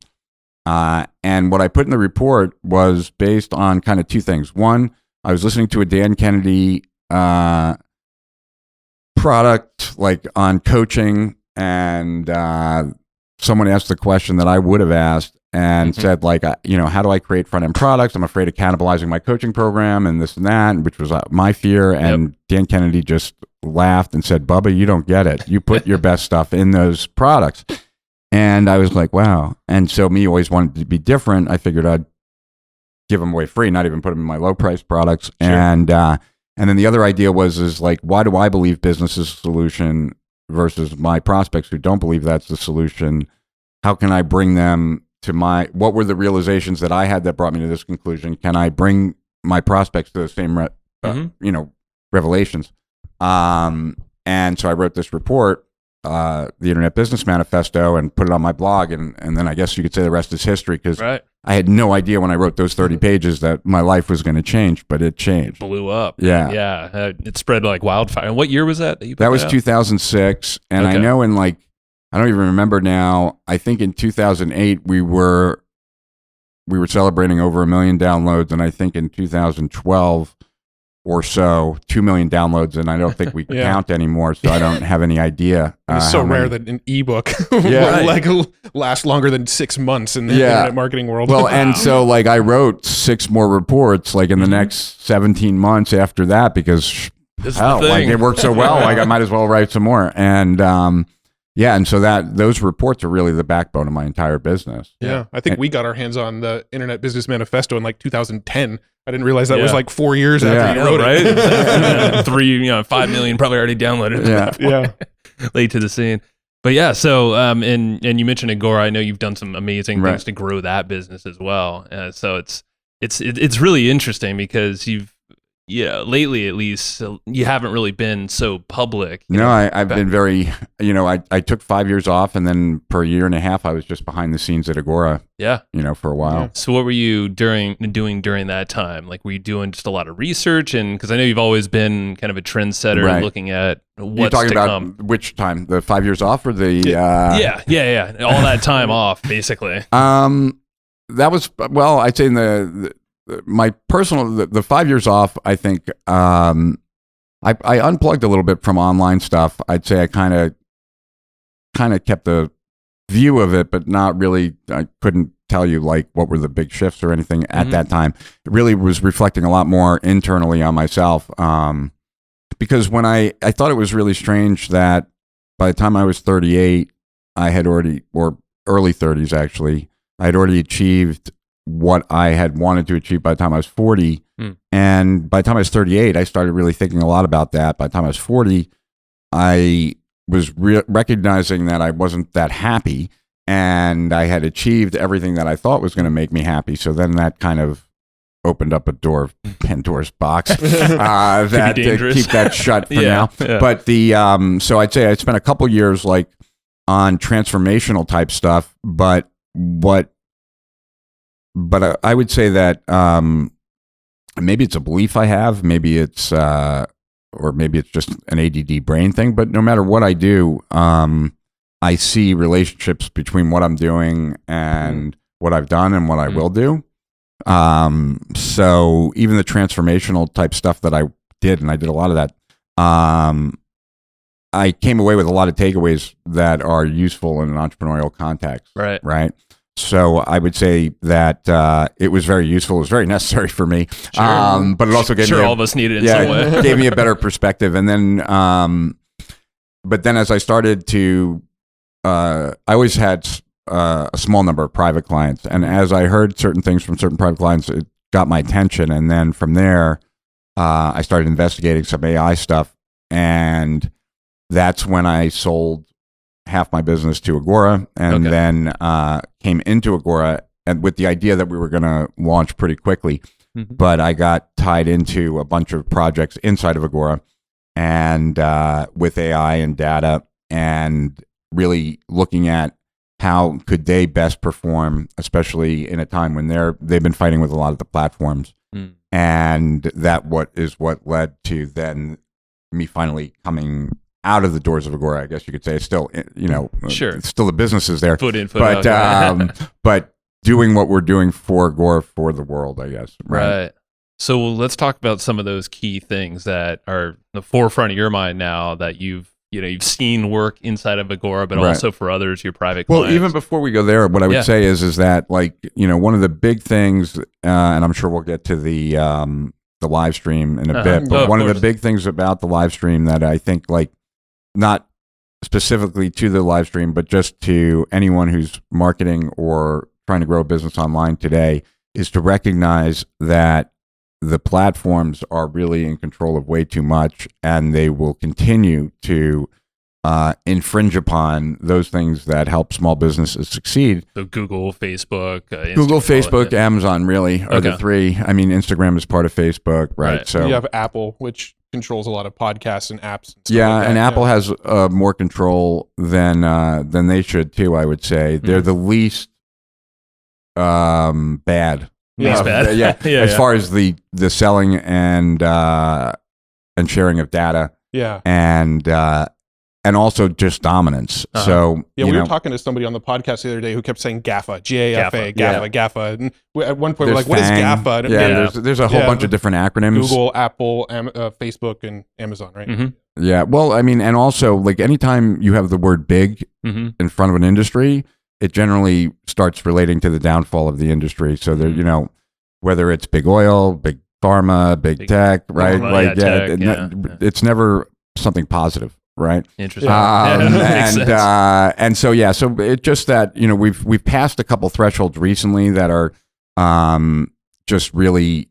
And what I put in the report was based on kind of two things. One, I was listening to a Dan Kennedy product, like on coaching, and someone asked the question that I would have asked, and said like, how do I create front end products? I'm afraid of cannibalizing my coaching program and this and that, which was my fear. And Dan Kennedy just laughed and said, Bubba, you don't get it. You put your best stuff in those products. And I was like, wow. And so me always wanted to be different. I figured I'd give them away free, not even put them in my low price products. Sure. And then the other idea is like, why do I believe business is a solution versus my prospects who don't believe that's the solution? How can I bring them to what were the realizations that I had that brought me to this conclusion? Can I bring my prospects to the same, revelations? And so I wrote this report, the Internet Business Manifesto, and put it on my blog. And then I guess you could say the rest is history, because I had no idea when I wrote those 30 pages that my life was going to change, but it changed. It blew up. Yeah. It spread like wildfire. And what year was that you put that was out? 2006. And I know I don't even remember now. I think in 2008 we were celebrating over 1 million downloads, and I think in 2012 or so 2 million downloads, and I don't think we count anymore, so I don't have any idea. It's so rare that an ebook will last longer than 6 months in the internet marketing world. Well, and so like I wrote 6 more reports like in the next 17 months after that, because like it worked so well, like I might as well write some more. And and so those reports are really the backbone of my entire business. Yeah. I think we got our hands on the Internet Business Manifesto in like 2010. I didn't realize that was like 4 years after you wrote it. 5 million probably already downloaded. Late to the scene. But yeah, so and you mentioned Agora. I know you've done some amazing things to grow that business as well. So it's really interesting, because lately at least, you haven't really been so public. No, I've been very, I took 5 years off, and then for a year and a half, I was just behind the scenes at Agora. Yeah. For a while. Yeah. So what were you doing during that time? Like, were you doing just a lot of research? And because I know you've always been kind of a trendsetter, right. looking at what's You're talking to about come. Which time? The 5 years off or the? Yeah. All that time off, basically. That was, well, I'd say my personal, the 5 years off, I think, I unplugged a little bit from online stuff. I'd say I kind of kept the view of it, but not really. I couldn't tell you like what were the big shifts or anything at that time. It really was reflecting a lot more internally on myself. Because when I thought it was really strange that by the time I was 38, I had already, or early 30s actually, I had already achieved what I had wanted to achieve by the time I was 40. And by the time I was 38, I started really thinking a lot about that. By the time I was 40, I was recognizing that I wasn't that happy, and I had achieved everything that I thought was going to make me happy. So then that kind of opened up a door of Pandora's box that to keep that shut for now. Yeah. But so I'd say I spent a couple years like on transformational type stuff, but I would say that maybe it's a belief I have, maybe it's or maybe it's just an ADD brain thing, but no matter what I do, I see relationships between what I'm doing and what I've done and what I will do. So even the transformational type stuff that I did, and I did a lot of that, I came away with a lot of takeaways that are useful in an entrepreneurial context. Right. So I would say that it was very useful. It was very necessary for me. Sure. But it also gave me all of us needed it in some way. Gave me a better perspective. And then, but then as I started to, I always had a small number of private clients. And as I heard certain things from certain private clients, it got my attention. And then from there, I started investigating some AI stuff. And that's when I sold half my business to Agora, and then came into Agora, and with the idea that we were going to launch pretty quickly. But I got tied into a bunch of projects inside of Agora, and with AI and data, and really looking at how could they best perform, especially in a time when they've been fighting with a lot of the platforms, and that what led to then me finally coming out of the doors of Agora, I guess you could say. It's still, sure, still the business is there. Foot in, foot out. But doing what we're doing for Agora for the world, I guess. Right. So let's talk about some of those key things that are the forefront of your mind now that you've seen work inside of Agora, but also for others, your private clients. Well, even before we go there, what I would say is that, like, one of the big things, and I'm sure we'll get to the live stream in a bit, but one of the big things about the live stream that I think, like, not specifically to the live stream, but just to anyone who's marketing or trying to grow a business online today, is to recognize that the platforms are really in control of way too much, and they will continue to infringe upon those things that help small businesses succeed. So Google, Facebook, Facebook, Amazon really are the three. I mean, Instagram is part of Facebook, right? So you have Apple, which controls a lot of podcasts and apps. And and Apple has more control than they should too. I would say they're the least bad. Least bad. As far as the selling and sharing of data. Yeah. And also just dominance. So we were talking to somebody on the podcast the other day who kept saying GAFA, GAFA, GAFA. And at one point, we're like, what is GAFA? There's a whole bunch of different acronyms. Google, Apple, Facebook, and Amazon, right? Yeah. Well, I mean, and also, like, anytime you have the word big in front of an industry, it generally starts relating to the downfall of the industry. So there, whether it's big oil, big pharma, big tech, right? It's never something positive. Right. Interesting. And so it's just that, we've passed a couple thresholds recently that are just really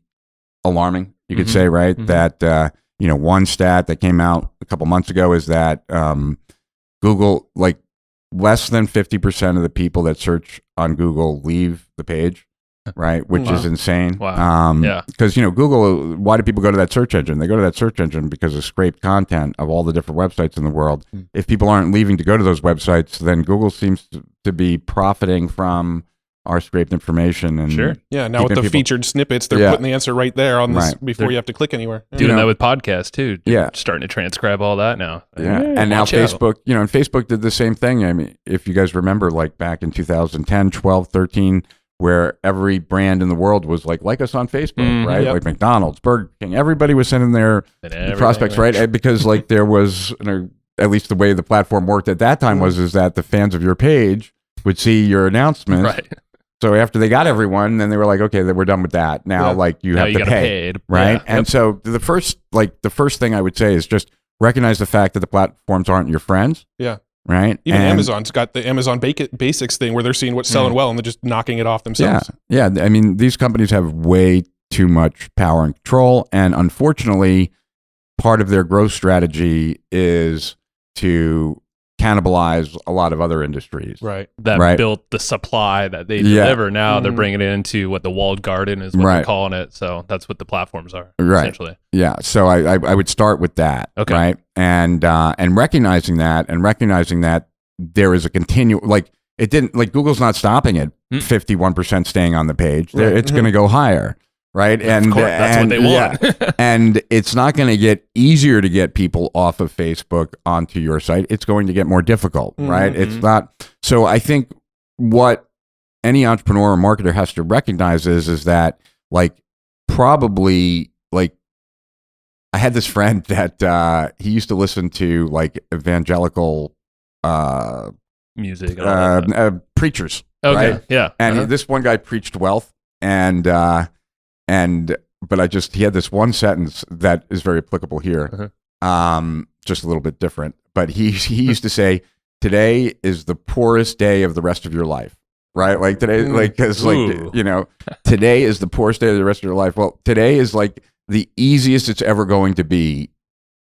alarming, you could say, right? That, one stat that came out a couple months ago is that Google, like, less than 50% of the people that search on Google leave the page. right? Which is insane. Wow. Yeah. Because, Google, why do people go to that search engine? They go to that search engine because of scraped content of all the different websites in the world. If people aren't leaving to go to those websites, then Google seems to be profiting from our scraped information. And Sure. Yeah, now with the featured snippets, they're putting the answer right there on this before you have to click anywhere. Doing that with podcasts too. Yeah. Starting to transcribe all that now. Yeah. And now Facebook, and Facebook did the same thing. I mean, if you guys remember, like back in 2010, 12, 13, where every brand in the world was like us on Facebook, right? Like McDonald's, Burger King, everybody was sending their prospects, right? Because like there was, at least the way the platform worked at that time is that the fans of your page would see your announcements. Right. So after they got everyone, then they were like, okay, then we're done with that. Now, you have to pay, right? Yeah. And so the first thing I would say is just recognize the fact that the platforms aren't your friends. Yeah. Right. Even Amazon's got the Amazon Basics thing where they're seeing what's selling well and they're just knocking it off themselves. Yeah. Yeah. I mean, these companies have way too much power and control. And unfortunately, part of their growth strategy is to cannibalize a lot of other industries. Right. That built the supply that they deliver. Now they're bringing it into what the walled garden is what they're calling it. So that's what the platforms are, essentially. Yeah. So I would start with that. Okay. Right. And recognizing that there is a Google's not stopping at 51% staying on the page. It's going to go higher. Right. And of course, that's what they want. And it's not going to get easier to get people off of Facebook onto your site. It's going to get more difficult. Right. It's not. So I think what any entrepreneur or marketer has to recognize is that probably I had this friend that he used to listen to evangelical music, preachers. Okay. Right? Yeah. And this one guy preached wealth but he had this one sentence that is very applicable here, just a little bit different. But he used to say, "Today is the poorest day of the rest of your life." Right? Like today, today is the poorest day of the rest of your life. Well, today is the easiest it's ever going to be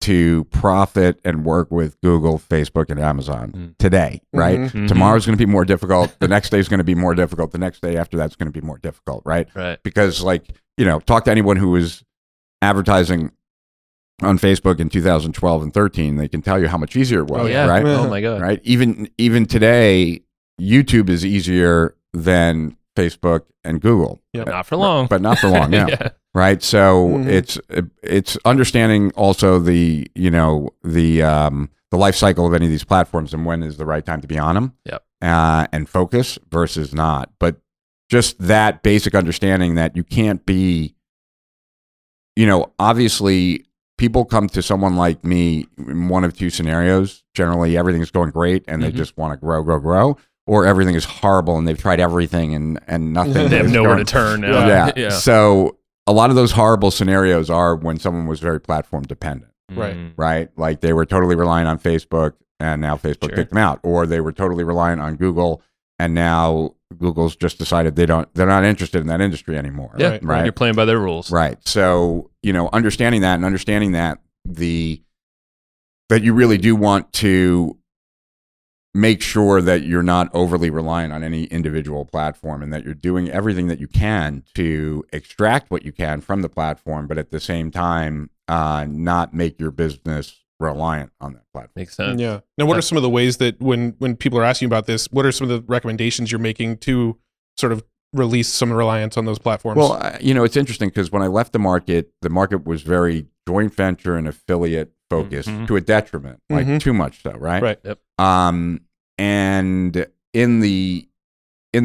to profit and work with Google, Facebook, and Amazon today, right? Tomorrow's going to be more difficult. The next day is going to be more difficult. The next day after that's going to be more difficult, right? Right. Because talk to anyone who was advertising on Facebook in 2012 and 13, they can tell you how much easier it was, right? Oh my God. Right? Even today, YouTube is easier than Facebook and Google. Yep. Not for long. But not for long, yeah. Right. So it's understanding also the life cycle of any of these platforms and when is the right time to be on them. Yep. And focus versus not. But just that basic understanding that you can't be, obviously people come to someone like me in one of two scenarios. Generally, everything's going great and they just want to grow. Or everything is horrible and they've tried everything and nothing. They have nowhere to turn now. Yeah. So a lot of those horrible scenarios are when someone was very platform dependent. Right. Like they were totally reliant on Facebook and now Facebook kicked them out. Or they were totally reliant on Google and now Google's just decided they're not interested in that industry anymore. Yeah. Right. You're playing by their rules. Right. So, understanding that that you really do want to make sure that you're not overly reliant on any individual platform and that you're doing everything that you can to extract what you can from the platform, but at the same time, not make your business reliant on that platform. Makes sense. Yeah. Now, what are some of the ways that when people are asking about this, what are some of the recommendations you're making to sort of release some reliance on those platforms? Well, it's interesting because when I left the market was very joint venture and affiliate focused to a detriment, like too much so, right? Right. Yep. And in the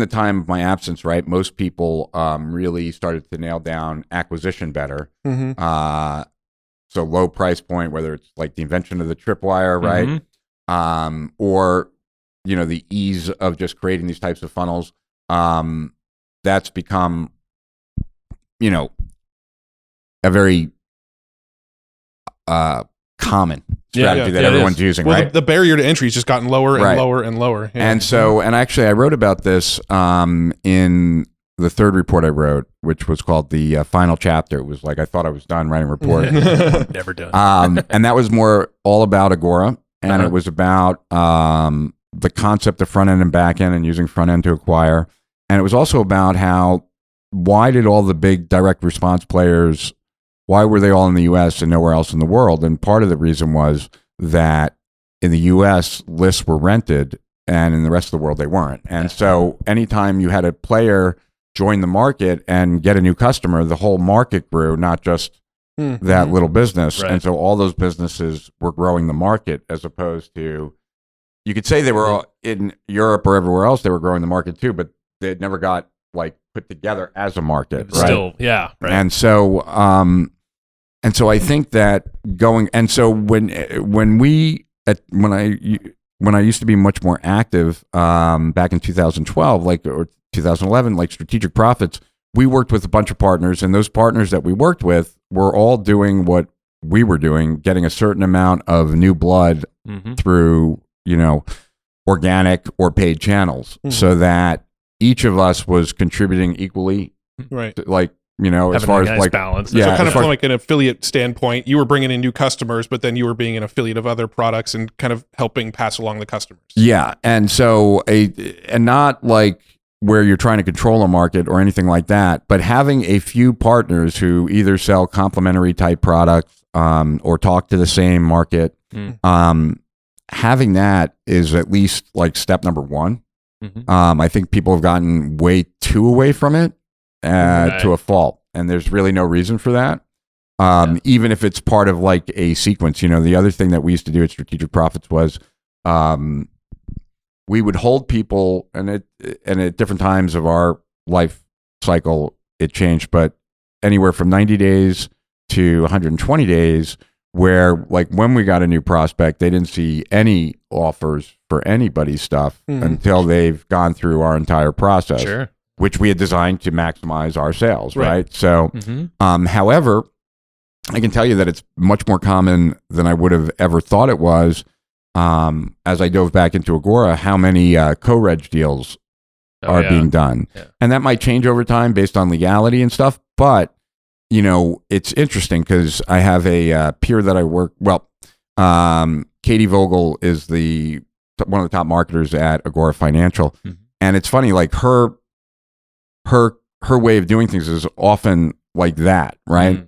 time of my absence, right, most people really started to nail down acquisition better. So low price point, whether it's like the invention of the tripwire, right, or the ease of just creating these types of funnels. That's become, a very common strategy that everyone's using, well, right? The barrier to entry has just gotten lower and lower and lower. Yeah. And so, and actually I wrote about this in the third report I wrote, which was called the final chapter. It was like, I thought I was done writing a report. Never done. And that was all about Agora. And it was about the concept of front end and back end and using front end to acquire. And it was also about how why did all the big direct response players, why were they all in the US and nowhere else in the world? And part of the reason was that in the US, lists were rented, and in the rest of the world, they weren't. And so anytime you had a player join the market and get a new customer, the whole market grew, not just that little business. Right. And so all those businesses were growing the market, as opposed to, you could say they were all in Europe or everywhere else, they were growing the market too, but they never got like put together as a market. Right? Still, yeah. Right. And so I think that when I used to be much more active back in 2012, or 2011, like Strategic Profits, we worked with a bunch of partners, and those partners that we worked with were all doing what we were doing, getting a certain amount of new blood through, organic or paid channels, so that each of us was contributing equally. Right. As far as nice balance. So kind of from like an affiliate standpoint, you were bringing in new customers, but then you were being an affiliate of other products and kind of helping pass along the customers. Yeah. And so and not like where you're trying to control a market or anything like that, but having a few partners who either sell complementary type products or talk to the same market, having that is at least like step number one. I think people have gotten way too away from it to a fault, and there's really no reason for that. Even if it's part of like a sequence, the other thing that we used to do at Strategic Profits was we would hold people, and at different times of our life cycle, it changed, but anywhere from 90 days to 120 days, where like when we got a new prospect, they didn't see any offers for anybody's stuff until they've gone through our entire process, which we had designed to maximize our sales, right? So, however, I can tell you that it's much more common than I would have ever thought it was. As I dove back into Agora, how many co-reg deals are being done. Yeah. And that might change over time based on legality and stuff, but it's interesting because I have a peer that I work, Katie Vogel is one of the top marketers at Agora Financial. And it's funny, like her way of doing things is often like that, right?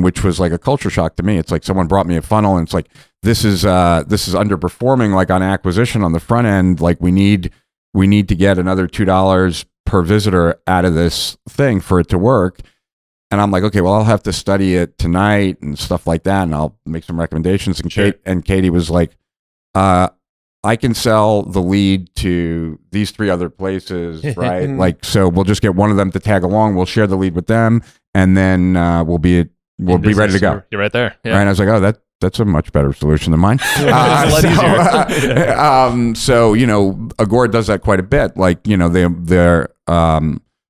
Which was like a culture shock to me. It's like someone brought me a funnel and it's like, this is underperforming, like on acquisition on the front end. Like we need to get another $2 per visitor out of this thing for it to work. And I'm like, okay, well, I'll have to study it tonight and stuff like that, and I'll make some recommendations. And Katie was like, I can sell the lead to these 3 other places, right? Like, so we'll just get one of them to tag along. We'll share the lead with them, and then we'll be ready to go. You're right there. Yeah. Right? And I was like, oh, that's a much better solution than mine. It's a lot easier. So Agora does that quite a bit. Like, they'll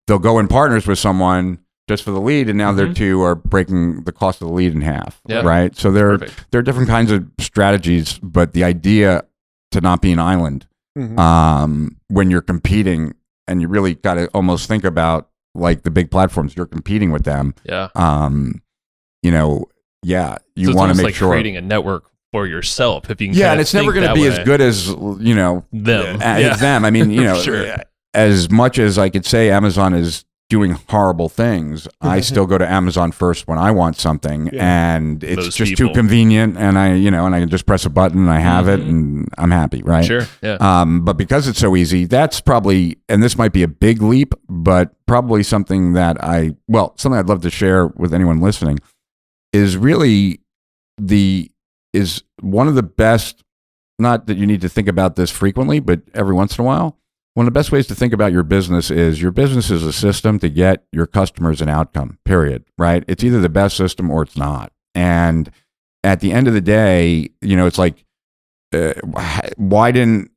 go in partners with someone just for the lead, and now their 2 are breaking the cost of the lead in half, right? So there are different kinds of strategies, but the idea to not be an island when you're competing, and you really got to almost think about like the big platforms, you're competing with them. Yeah. You want to make like sure creating a network for yourself. If you can, and it's never going to be as good as them. As them. I mean, sure. As much as I could say Amazon is doing horrible things, I still go to Amazon first when I want something, and it's Those just people. too convenient, and I can just press a button and I have it and I'm happy, right? Sure. Yeah. But because it's so easy, that's probably, and this might be a big leap, but probably something that something I'd love to share with anyone listening is really is one of the best, not that you need to think about this frequently, but every once in a while, one of the best ways to think about your business is a system to get your customers an outcome, period, right? It's either the best system or it's not. And at the end of the day, it's like, why didn't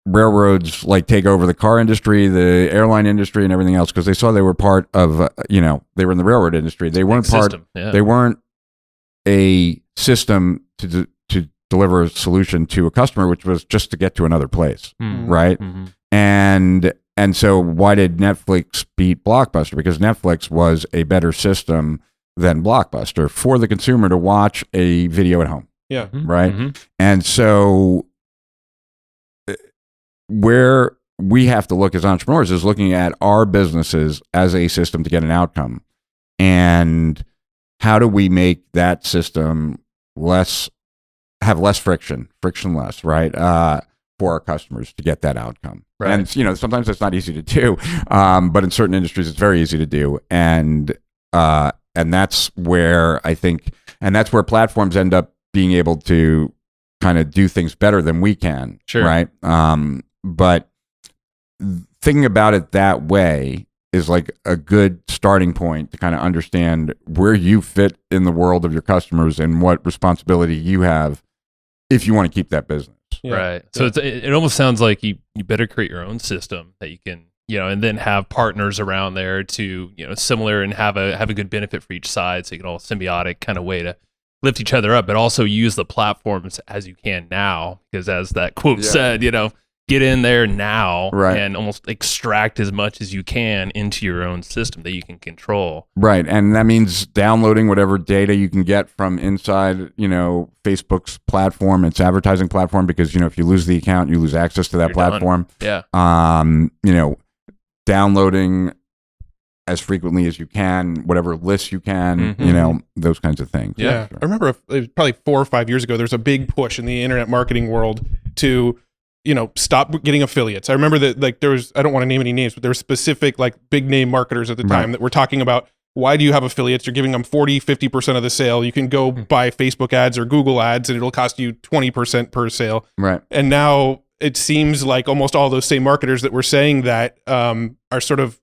railroads like take over the car industry, the airline industry, and everything else? Because they saw they were part of, they were in the railroad industry. They weren't they weren't a system to deliver a solution to a customer, which was just to get to another place, right? And so why did Netflix beat Blockbuster? Because Netflix was a better system than Blockbuster for the consumer to watch a video at home. Yeah. Right. And so where we have to look as entrepreneurs is looking at our businesses as a system to get an outcome. And how do we make that system have less frictionless, right? For our customers to get that outcome. Right. And, sometimes it's not easy to do. But in certain industries, it's very easy to do. And that's where I think, and that's where platforms end up being able to kind of do things better than we can. Sure. Right. But thinking about it that way is like a good starting point to kind of understand where you fit in the world of your customers and what responsibility you have if you want to keep that business. Yeah. Right. So it almost sounds like you better create your own system that you can, and then have partners around there to, similar and have a good benefit for each side. So you can all symbiotic kind of way to lift each other up, but also use the platforms as you can now, because as that quote said, get in there now and almost extract as much as you can into your own system that you can control. Right. And that means downloading whatever data you can get from inside, Facebook's platform, its advertising platform, because, if you lose the account, you lose access to that platform. Done. Yeah. Downloading as frequently as you can, whatever lists you can, those kinds of things. Yeah. Sure. I remember it was probably 4 or 5 years ago, there was a big push in the internet marketing world to stop getting affiliates. I remember that I don't want to name any names, but there were specific big name marketers at the time that were talking about, why do you have affiliates? You're giving them 40, 50% of the sale. You can go buy Facebook ads or Google ads and it'll cost you 20% per sale. Right. And now it seems like almost all those same marketers that were saying that are sort of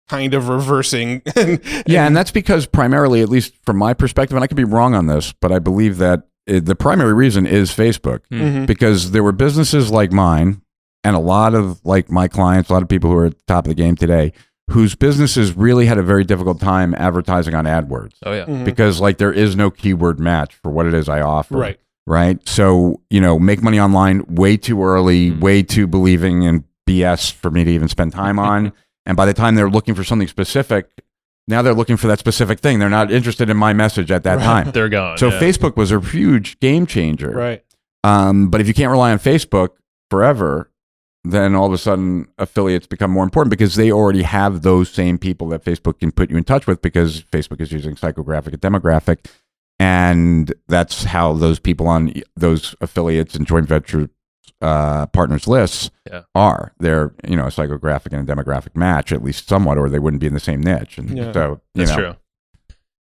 kind of reversing. And that's because primarily, at least from my perspective, and I could be wrong on this, but I believe that the primary reason is Facebook, because there were businesses like mine and a lot of my clients, a lot of people who are at the top of the game today, whose businesses really had a very difficult time advertising on AdWords. Oh yeah. Because there is no keyword match for what it is I offer. Right. Right. So, make money online way too early, way too believing in BS for me to even spend time on. And by the time they're looking for something specific, now they're looking for that specific thing. They're not interested in my message at that time. They're gone. So Facebook was a huge game changer. Right. But if you can't rely on Facebook forever, then all of a sudden affiliates become more important because they already have those same people that Facebook can put you in touch with, because Facebook is using psychographic and demographic. And that's how those people on those affiliates and joint venture partners lists are. They're a psychographic and a demographic match, at least somewhat, or they wouldn't be in the same niche. And so that's true.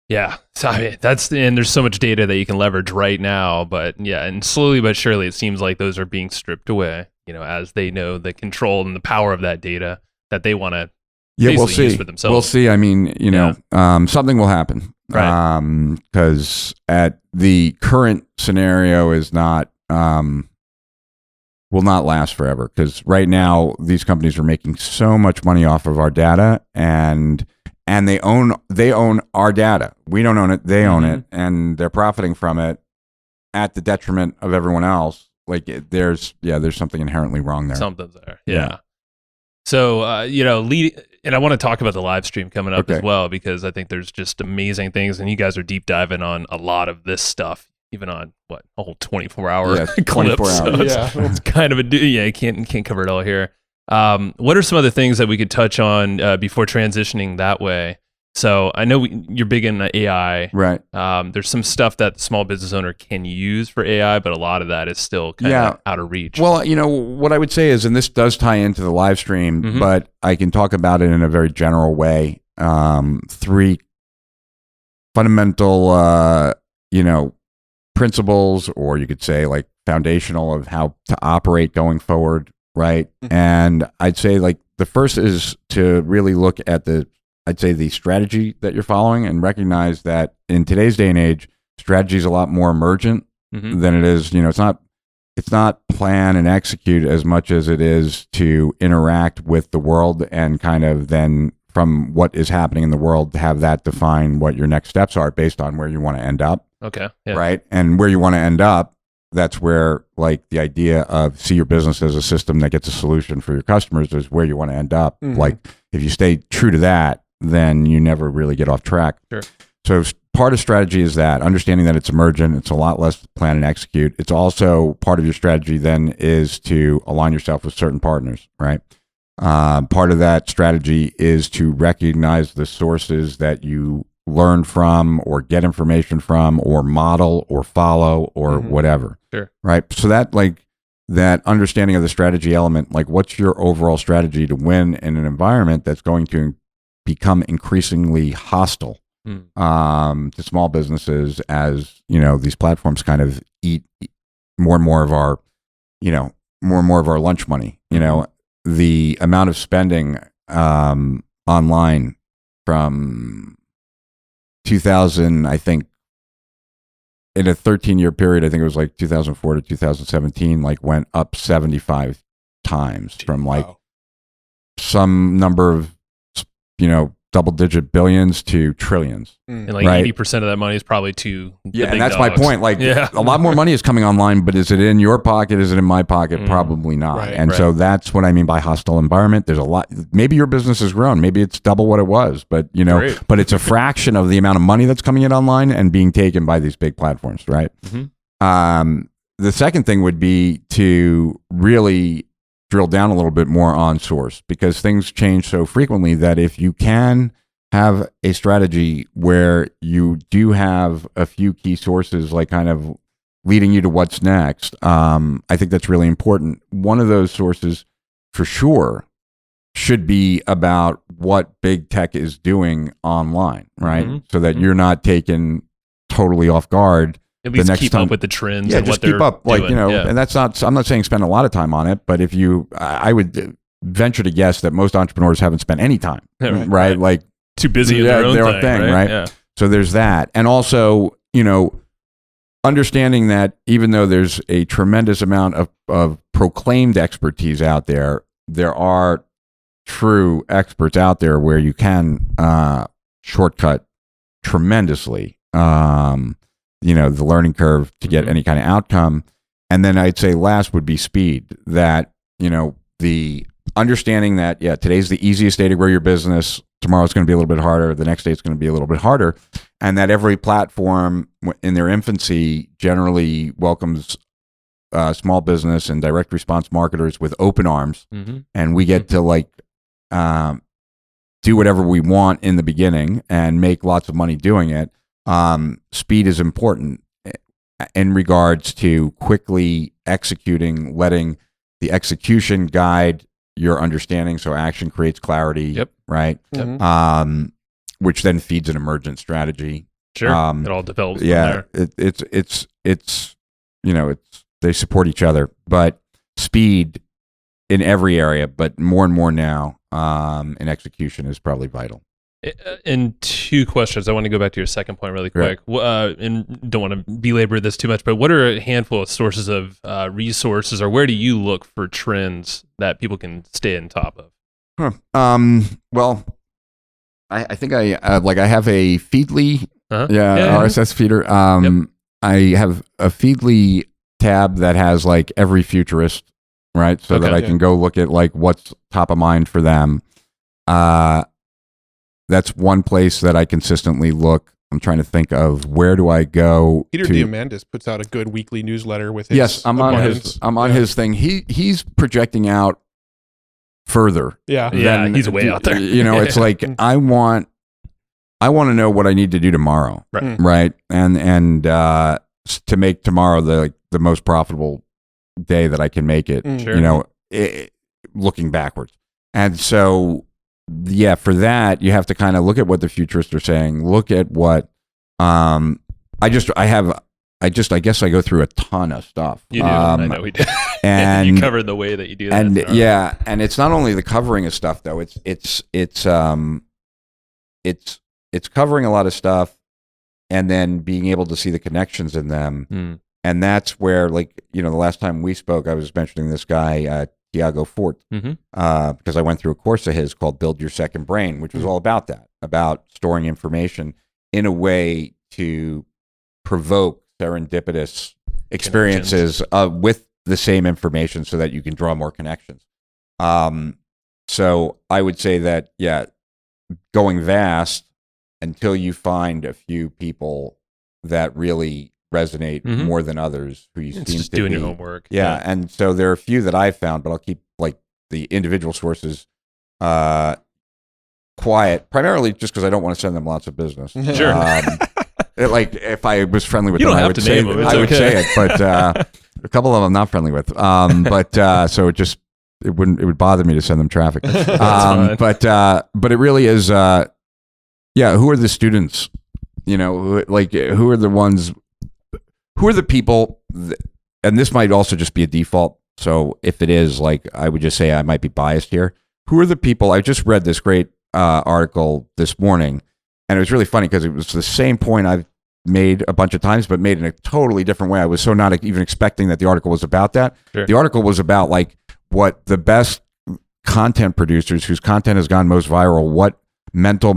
Yeah. So and there's so much data that you can leverage right now, but and slowly but surely it seems like those are being stripped away, as they know the control and the power of that data that they want to we'll see. use for themselves. We'll see. I mean, something will happen. Right. Because at the current scenario is not will not last forever, because right now these companies are making so much money off of our data, and they own our data. We don't own it, they own it, and they're profiting from it at the detriment of everyone else. There's something inherently wrong there. Something's there. Yeah. So and I want to talk about the live stream coming up as well, because I think there's just amazing things, and you guys are deep diving on a lot of this stuff, even on a whole 24-hour clip. 24 hours. So it's kind of you can't cover it all here. What are some other things that we could touch on before transitioning that way? So I know you're big in AI, right? There's some stuff that the small business owner can use for AI, but a lot of that is still kind of out of reach. Well, what I would say is, and this does tie into the live stream, but I can talk about it in a very general way. 3 fundamental, principles, or you could say foundational, of how to operate going forward, right? And I'd say the first is to really look at the strategy that you're following, and recognize that in today's day and age, strategy is a lot more emergent than it is. It's not plan and execute as much as it is to interact with the world, and kind of then from what is happening in the world, have that define what your next steps are based on where you want to end up. Okay. Yeah. Right. And where you want to end up, that's where the idea of see your business as a system that gets a solution for your customers is where you want to end up. If you stay true to that, then you never really get off track. Sure. So part of strategy is that understanding that it's emergent. It's a lot less plan and execute. It's also part of your strategy then is to align yourself with certain partners, right? Part of that strategy is to recognize the sources that you learn from or get information from or model or follow or whatever. Sure. Right. So that understanding of the strategy element, like what's your overall strategy to win in an environment that's going to become increasingly hostile to small businesses as, these platforms kind of eat more and more of our, lunch money. The amount of spending online from 2000, I think, in a 13-year period, I think it was like 2004 to 2017, like went up 75 times from like some number of, double-digit billions to trillions. And like 80% of that money is probably to the and big that's dogs. my point. Like a lot more money is coming online, but is it in your pocket? Is it in my pocket? Probably not. Right, and so that's what I mean by hostile environment. There's a lot. Maybe your business has grown. Maybe it's double what it was, but but it's a fraction of the amount of money that's coming in online and being taken by these big platforms, right? The second thing would be to really drill down a little bit more on source, because things change so frequently that if you can have a strategy where you do have a few key sources, like kind of leading you to what's next, I think that's really important. One of those sources for sure should be about what big tech is doing online, right? So that you're not taken totally off guard. At least the next keep time, up with the trends yeah, and just what they're keep up, like doing. and that's not. I'm not saying spend a lot of time on it, but if I would venture to guess that most entrepreneurs haven't spent any time, right? Like too busy in their own thing, right? Yeah. So there's that, and also understanding that even though there's a tremendous amount of proclaimed expertise out there, there are true experts out there where you can shortcut tremendously. The learning curve to get any kind of outcome. And then I'd say last would be speed, that, the understanding that, today's the easiest day to grow your business. Tomorrow's going to be a little bit harder. The next day it's going to be a little bit harder. And that every platform in their infancy generally welcomes small business and direct response marketers with open arms. And we get to do whatever we want in the beginning and make lots of money doing it. Speed is important in regards to quickly executing, letting the execution guide your understanding, so action creates clarity, right? Which then feeds an emergent strategy. Sure, it all develops from there. It's they support each other, but speed in every area, but more and more now in execution is probably vital. And two questions. I want to go back to your second point really quick. And don't want to belabor this too much, but what are a handful of sources of resources, or where do you look for trends that people can stay on top of? Well, I think I have a Feedly, RSS feeder. I have a Feedly tab that has like every futurist, right? So that I can go look at like what's top of mind for them. That's one place that I consistently look. I'm trying to think of where do I go. Peter Diamandis puts out a good weekly newsletter with his. Yes, I'm on his thing. He's projecting out further. He's way out there. It's like I want to know what I need to do tomorrow, right? And to make tomorrow the most profitable day that I can make it. Looking backwards, and so. Yeah, for that you have to kind of look at what the futurists are saying. Look at what I guess I go through a ton of stuff. You do. I know we do. And you covered the way that you do that. And and it's not only the covering of stuff though. It's covering a lot of stuff and then being able to see the connections in them. And that's where, the last time we spoke, I was mentioning this guy Tiago Fort, because I went through a course of his called Build Your Second Brain, which was all about that, about storing information in a way to provoke serendipitous experiences with the same information so that you can draw more connections. So I would say that, going vast until you find a few people that really resonate more than others who you seem just to doing be. your homework. And so there are a few that I've found, but I'll keep the individual sources quiet, primarily just because I don't want to send them lots of business. Sure. Like if I was friendly with You them, don't I have would to say name them. It's I would okay. say it, but a couple of them I'm not friendly with. So it would bother me to send them traffic. fine. But it really is. Who are the students? You know, who are the ones? Who are the people? And this might also just be a default. So if it is, like, I would just say I might be biased here. Who are the people? I just read this great article this morning, and it was really funny because it was the same point I've made a bunch of times, but made in a totally different way. I was so not even expecting that the article was about that. Sure. The article was about like what the best content producers whose content has gone most viral, what mental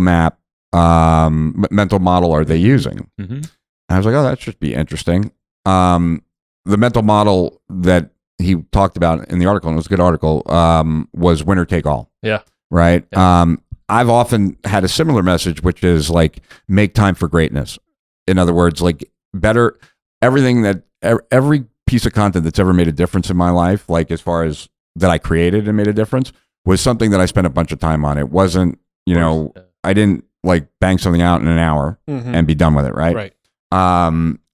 model are they using? Mm-hmm. And I was like, oh, that should be interesting. The mental model that he talked about in the article, and it was a good article, was winner take all. Yeah. Right. Yeah. I've often had a similar message, which is like, make time for greatness. In other words, like every piece of content that's ever made a difference in my life, like as far as that I created and made a difference, was something that I spent a bunch of time on. It wasn't, I didn't like bang something out in an hour and be done with it. Right. Right.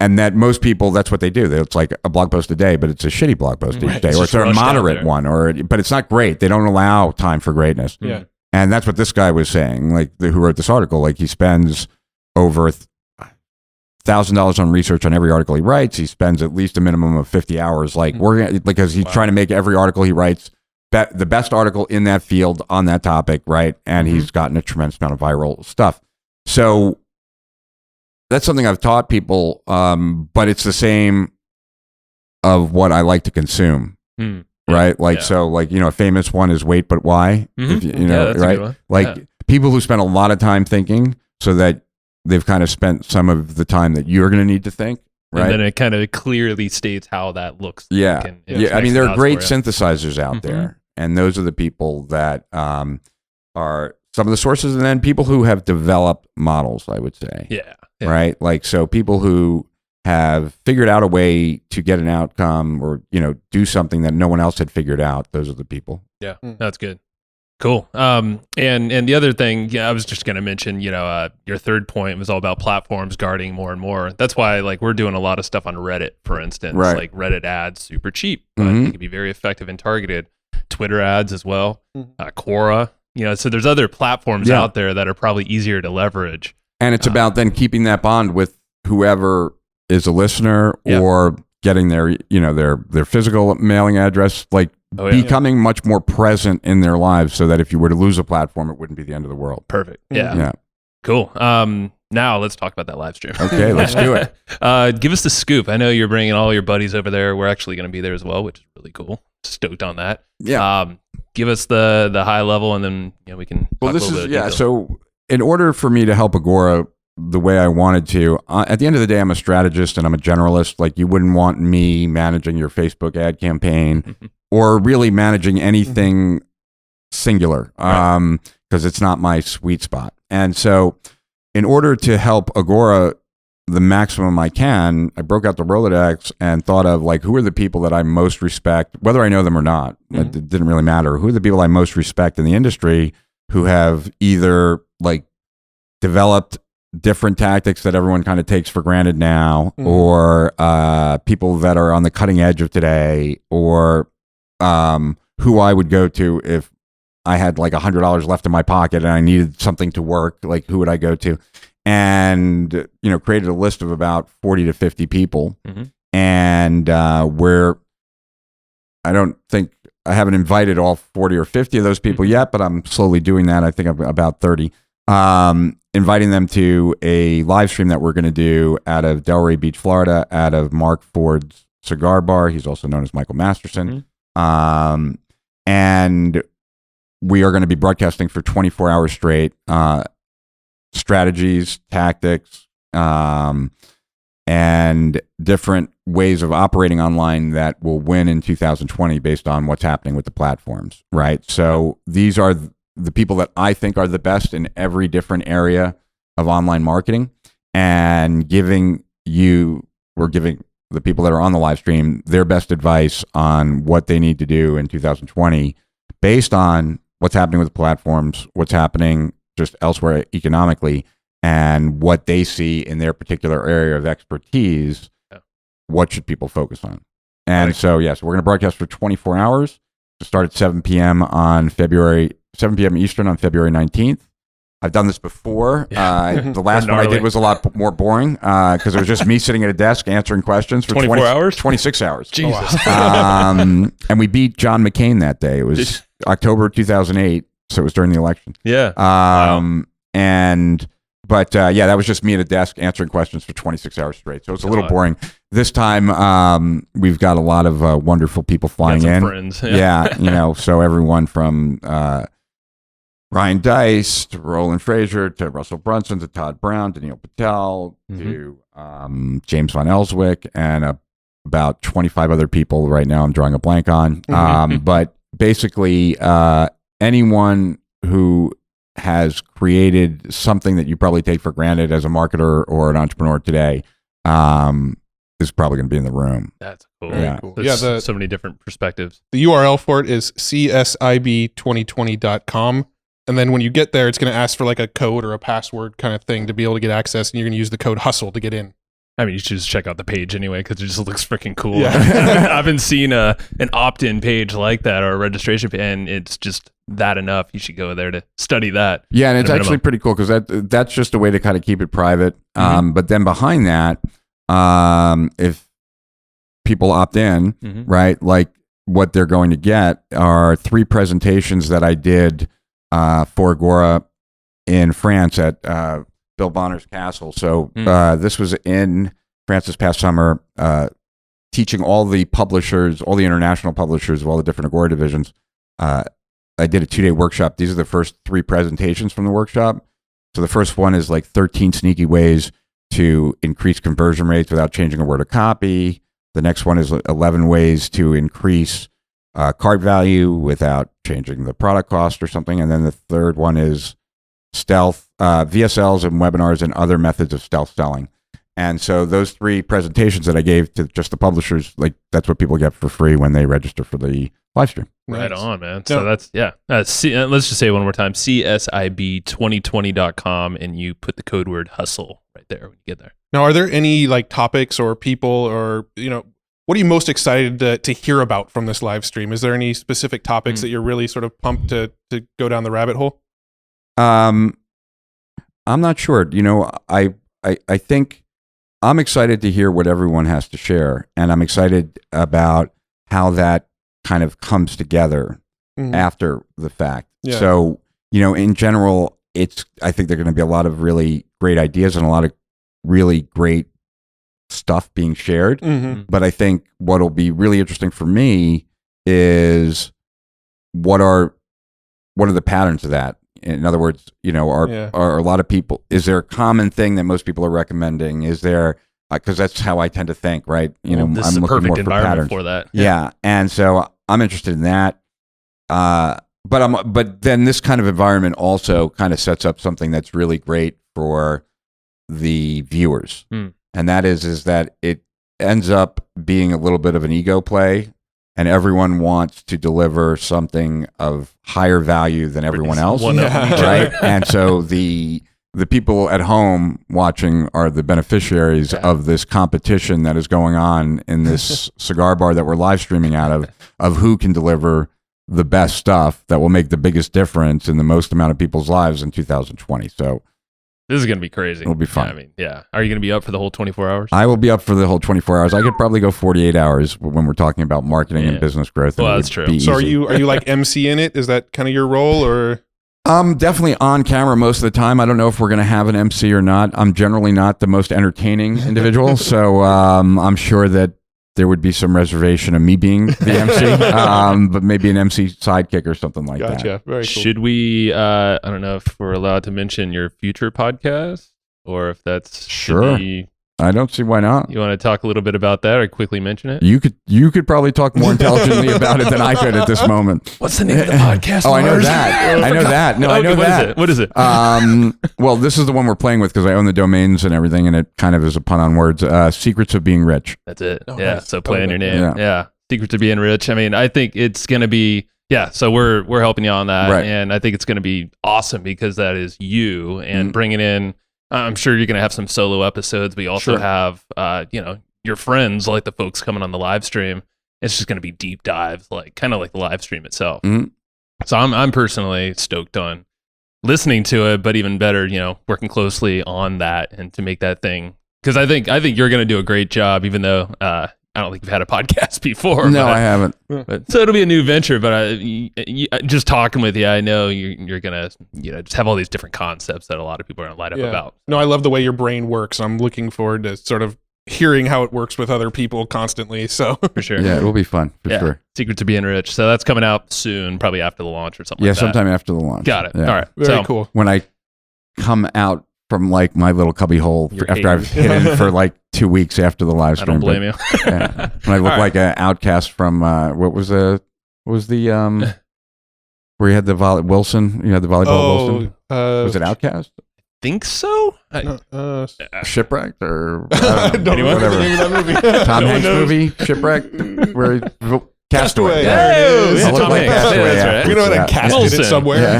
And that most people, that's what they do. It's like a blog post a day, but it's a shitty blog post each day, or it's a moderate one, but it's not great. They don't allow time for greatness. Yeah. And that's what this guy was saying, like who wrote this article. Like he spends over $1,000 on research on every article he writes. He spends at least a minimum of 50 hours, like working, because he's trying to make every article he writes the best article in that field on that topic, right? And he's gotten a tremendous amount of viral stuff. So that's something I've taught people, but it's the same of what I like to consume. Right? Like, so like, a famous one is Wait, But Why? If you know, that's right? a good one. Like people who spend a lot of time thinking so that they've kind of spent some of the time that you're going to need to think. Right. And then it kind of clearly states how that looks. Yeah. Like, Yeah. I mean, there are great synthesizers out there. And those are the people that are some of the sources. And then people who have developed models, I would say. Yeah. Right. Like, so people who have figured out a way to get an outcome or, do something that no one else had figured out. Those are the people. Yeah. That's good. Cool. And the other thing, I was just going to mention, your third point was all about platforms guarding more and more. That's why, like, we're doing a lot of stuff on Reddit, for instance. Right. Like Reddit ads, super cheap, but they can be very effective and targeted. Twitter ads as well. Quora. So there's other platforms out there that are probably easier to leverage. And it's about then keeping that bond with whoever is a listener or getting their physical mailing address, like becoming much more present in their lives so that if you were to lose a platform, it wouldn't be the end of the world. Perfect. Yeah. Cool. Now let's talk about that live stream. Okay, let's do it. Give us the scoop. I know you're bringing all your buddies over there. We're actually going to be there as well, which is really cool. Stoked on that. Yeah. Give us the high level, and then we can. Well, this is So in order for me to help Agora the way I wanted to, at the end of the day, I'm a strategist and I'm a generalist. Like, you wouldn't want me managing your Facebook ad campaign or really managing anything singular, because it's not my sweet spot. And so in order to help Agora the maximum I can, I broke out the Rolodex and thought of, like, who are the people that I most respect, whether I know them or not. It didn't really matter. Who are the people I most respect in the industry who have either, like, developed different tactics that everyone kind of takes for granted now, or people that are on the cutting edge of today, or who I would go to if I had like $100 left in my pocket and I needed something to work. Like, who would I go to? And, created a list of about 40 to 50 people. And where I don't think I haven't invited all 40 or 50 of those people yet, but I'm slowly doing that. I think I'm about 30. Inviting them to a live stream that we're going to do out of Delray Beach, Florida, out of Mark Ford's cigar bar. He's also known as Michael Masterson. And we are going to be broadcasting for 24 hours straight, strategies, tactics, and different ways of operating online that will win in 2020 based on what's happening with the platforms, right? So these are the people that I think are the best in every different area of online marketing, and giving the people that are on the live stream their best advice on what they need to do in 2020 based on what's happening with the platforms, what's happening just elsewhere economically, and what they see in their particular area of expertise. What should people focus on? And so we're going to broadcast for 24 hours to start at 7 p.m. Eastern on February 19th. I've done this before. The last one I did was a lot more boring because it was just me sitting at a desk answering questions for 24 hours? 26 hours. Jesus. And we beat John McCain that day. It was October 2008, so it was during the election. Yeah. But that was just me at a desk answering questions for 26 hours straight. So it's a little boring. This time, we've got a lot of wonderful people flying in. Friends. So everyone from Ryan Dice to Roland Frazier to Russell Brunson to Todd Brown to Neil Patel to James Von Elswick and about 25 other people right now I'm drawing a blank on. But basically, anyone who has created something that you probably take for granted as a marketer or an entrepreneur today is probably going to be in the room. That's cool. Yeah. Cool. There's so many different perspectives. The URL for it is csib2020.com. And then when you get there, it's going to ask for like a code or a password kind of thing to be able to get access. And you're going to use the code HUSTLE to get in. I mean, you should just check out the page anyway because it just looks freaking cool. Yeah. I haven't seen an opt-in page like that or a registration page, and it's just that enough. You should go there to study that. Yeah, and it's actually pretty cool because that's just a way to kind of keep it private. But then behind that, if people opt in, right, like what they're going to get are 3 presentations that I did for Agora in France at Bill Bonner's Castle. So this was in France this past summer, teaching all the publishers, all the international publishers of all the different Agora divisions. I did a 2-day workshop. These are the first 3 presentations from the workshop. So the first one is like 13 sneaky ways to increase conversion rates without changing a word of copy. The next one is 11 ways to increase cart value without changing the product cost or something. And then the third one is stealth, VSLs and webinars and other methods of stealth selling. And so those 3 presentations that I gave to just the publishers, like that's what people get for free when they register for the live stream. Right on, man. So that's, let's just say it one more time, csib2020.com, and you put the code word HUSTLE right there when you get there. Now, are there any like topics or people or, what are you most excited to hear about from this live stream? Is there any specific topics that you're really sort of pumped to go down the rabbit hole? I'm not sure. I think I'm excited to hear what everyone has to share, and I'm excited about how that kind of comes together after the fact. Yeah. So, in general, I think there are going to be a lot of really great ideas and a lot of really great stuff being shared. But I think what'll be really interesting for me is what are the patterns of that? In other words, are a lot of people, is there a common thing that most people are recommending? Is there, because that's how I tend to think, right? This I'm is a looking perfect more for environment patterns. for that. Yeah. And so I'm interested in that. But then this kind of environment also kind of sets up something that's really great for the viewers. And that is that it ends up being a little bit of an ego play, and everyone wants to deliver something of higher value than everyone else, right? And so the people at home watching are the beneficiaries of this competition that is going on in this cigar bar that we're live streaming out of who can deliver the best stuff that will make the biggest difference in the most amount of people's lives in 2020. So this is going to be crazy. It'll be fun. Are you going to be up for the whole 24 hours? I will be up for the whole 24 hours. I could probably go 48 hours when we're talking about marketing and business growth. Well, that's true. So are you like MC in it? Is that kind of your role, or? I'm definitely on camera most of the time. I don't know if we're going to have an MC or not. I'm generally not the most entertaining individual, so I'm sure that there would be some reservation of me being the MC, but maybe an MC sidekick or something like that. Gotcha. Very cool. Should we, I don't know if we're allowed to mention your future podcast or if that's... Sure. I don't see why not. You want to talk a little bit about that or quickly mention it? You could probably talk more intelligently about it than I could at this moment. What's the name of the podcast? I know that. I know that. No, I know that. What is it? Well, this is the one we're playing with because I own the domains and everything, and it kind of is a pun on words. Secrets of Being Rich. That's it. Nice. So playing your name. Yeah. Secrets of Being Rich. I mean, I think it's going to be Yeah, so we're helping you on that, Right. and I think it's going to be awesome because that is you, and bringing in. I'm sure you're going to have some solo episodes, but you also have, your friends, like the folks coming on the live stream. It's just going to be deep dives, like kind of like the live stream itself. Mm-hmm. So I'm personally stoked on listening to it, but even better, working closely on that and to make that thing. Because I think you're going to do a great job, even though I don't think you've had a podcast before. No, I haven't. So it'll be a new venture, but just talking with you, I know you're going to, just have all these different concepts that a lot of people are going to light up about. No, I love the way your brain works. I'm looking forward to sort of hearing how it works with other people constantly. So for sure. Yeah, it will be fun for sure. Secret to Being Rich. So that's coming out soon, probably after the launch or something like that. Yeah, sometime after the launch. Got it. Yeah. All right. very cool. When I come out from like my little cubby hole after I've hidden for like 2 weeks after the live stream. I don't blame you. Yeah. When I look like an outcast from what was the where you had the Wilson? You had the volleyball Wilson. Was it Outcast? Think so? Shipwrecked or don't know whatever. the name of that movie. Tom No one Hanks knows. movie Shipwrecked where Castaway. Yeah. There it is. Yeah, I look Tom like Hanks. Castaway, Yeah, yeah. that's right. We know what I casted Wilson. it somewhere.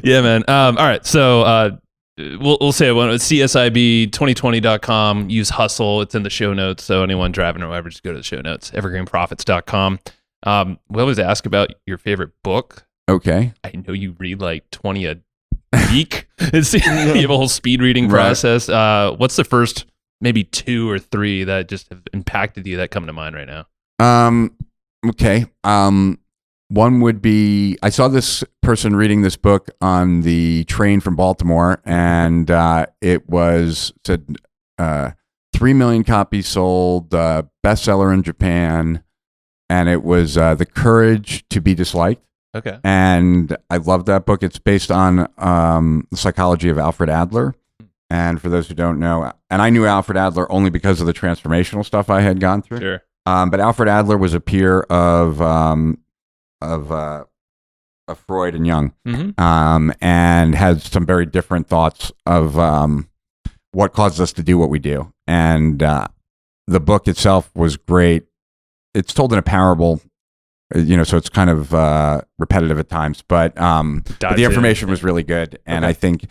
Yeah, man. All right. So we'll say it. It's CSIB2020.com. Use Hustle. It's in the show notes. So anyone driving or whatever, just go to the show notes. Evergreenprofits.com. We always ask about your favorite book. Okay. I know you read like 20 a week. You have a whole speed reading process. What's the first maybe 2 or 3 that just have impacted you that come to mind right now? Okay. One would be, I saw this person reading this book on the train from Baltimore, and it said 3 million copies sold, bestseller in Japan, and it was The Courage to be Disliked. Okay. And I love that book. It's based on the psychology of Alfred Adler. And for those who don't know, and I knew Alfred Adler only because of the transformational stuff I had gone through. Sure. But Alfred Adler was a peer of Freud and Jung, and had some very different thoughts of what causes us to do what we do. And the book itself was great. It's told in a parable, so it's kind of repetitive at times, but the information was really good. And I think,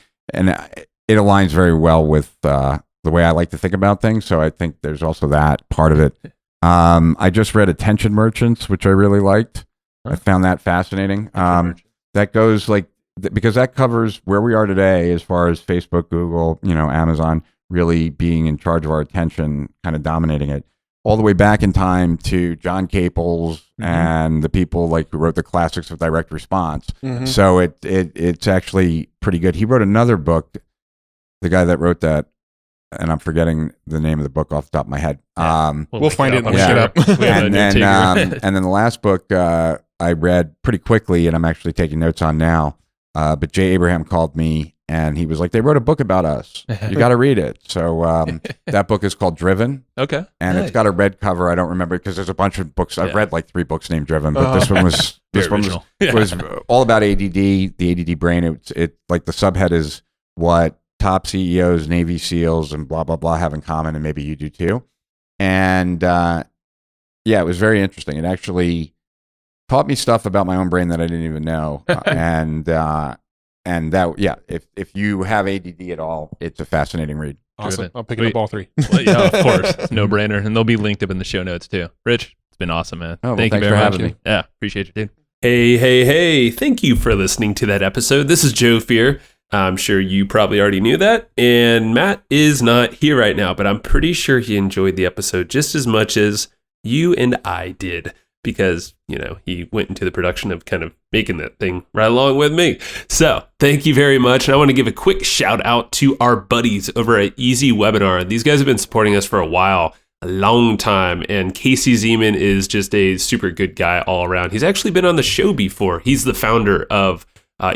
it aligns very well with the way I like to think about things. So I think there's also that part of it. I just read Attention Merchants, which I really liked. I found that fascinating. That goes because that covers where we are today as far as Facebook, Google, Amazon really being in charge of our attention, kind of dominating it, all the way back in time to John Caples and the people who wrote the classics of direct response. So it's actually pretty good. He wrote another book, the guy that wrote that, and I'm forgetting the name of the book off the top of my head. We'll find it and look it up. And then the last book I read pretty quickly, and I'm actually taking notes on now. But Jay Abraham called me, and he was like, "They wrote a book about us. You got to read it." So that book is called Driven. Okay. And it's got a red cover. I don't remember because there's a bunch of books. I've read 3 books named Driven, but this one was was all about ADD, the ADD brain. It like the subhead is what top CEOs, Navy SEALs, and blah blah blah have in common, and maybe you do too. And it was very interesting. It actually taught me stuff about my own brain that I didn't even know. And that if you have ADD at all, it's a fascinating read. Awesome. I'll pick it up all 3. Well, yeah, of course. No brainer. And they'll be linked up in the show notes too. Rich, it's been awesome, man. Oh, well, Thank you thanks very for much. having me. Yeah, appreciate you, dude. Hey. Thank you for listening to that episode. This is Joe Fear. I'm sure you probably already knew that. And Matt is not here right now, but I'm pretty sure he enjoyed the episode just as much as you and I did because, he went into the production of kind of making that thing right along with me. So thank you very much. And I want to give a quick shout out to our buddies over at Easy Webinar. These guys have been supporting us for a while, a long time. And Casey Zeman is just a super good guy all around. He's actually been on the show before. He's the founder of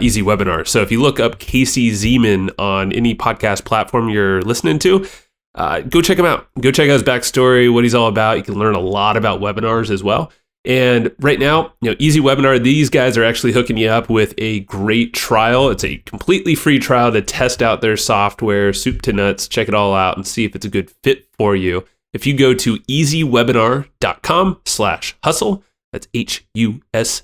Easy Webinar. So if you look up Casey Zeman on any podcast platform you're listening to, go check him out. Go check out his backstory, what he's all about. You can learn a lot about webinars as well. And right now, Easy Webinar, these guys are actually hooking you up with a great trial. It's a completely free trial to test out their software, soup to nuts, check it all out and see if it's a good fit for you. If you go to easywebinar.com/hustle, That's HUSTLE.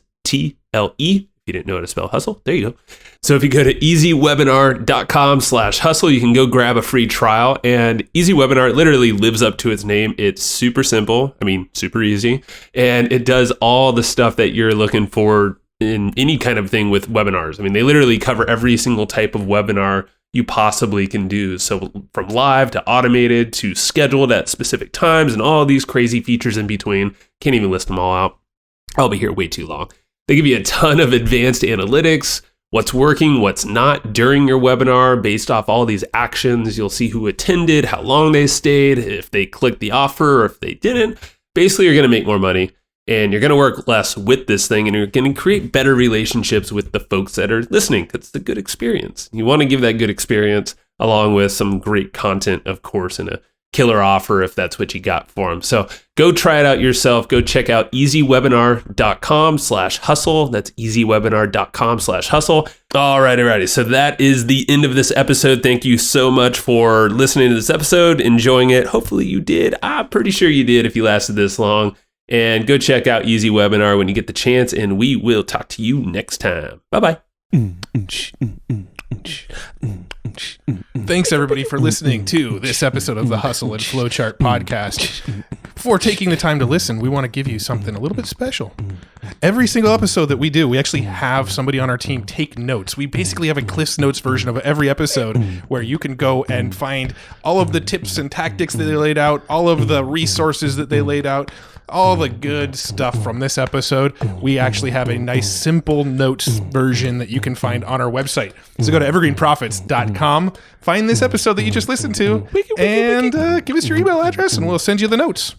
If you didn't know how to spell hustle, there you go. So if you go to easywebinar.com/hustle, you can go grab a free trial. And Easy Webinar literally lives up to its name. It's super simple. I mean, super easy. And it does all the stuff that you're looking for in any kind of thing with webinars. I mean, they literally cover every single type of webinar you possibly can do. So from live to automated to scheduled at specific times and all these crazy features in between. Can't even list them all out. I'll be here way too long. They give you a ton of advanced analytics, what's working, what's not during your webinar based off all these actions. You'll see who attended, how long they stayed, if they clicked the offer or if they didn't. Basically, you're going to make more money and you're going to work less with this thing and you're going to create better relationships with the folks that are listening. That's the good experience. You want to give that good experience along with some great content, of course, and a killer offer if that's what you got for them. So go try it out yourself. Go check out easywebinar.com/hustle. That's easywebinar.com/hustle. Alrighty. So that is the end of this episode. Thank you so much for listening to this episode, enjoying it. Hopefully you did. I'm pretty sure you did if you lasted this long. And go check out Easy Webinar when you get the chance, and we will talk to you next time. Bye-bye. Thanks, everybody, for listening to this episode of the Hustle and Flowchart podcast. Before taking the time to listen, we want to give you something a little bit special. Every single episode that we do, we actually have somebody on our team take notes. We basically have a Cliff's Notes version of every episode where you can go and find all of the tips and tactics that they laid out, all of the resources that they laid out, all the good stuff from this episode. We actually have a nice simple notes version that you can find on our website. So go to evergreenprofits.com, find this episode that you just listened to, and give us your email address and we'll send you the notes.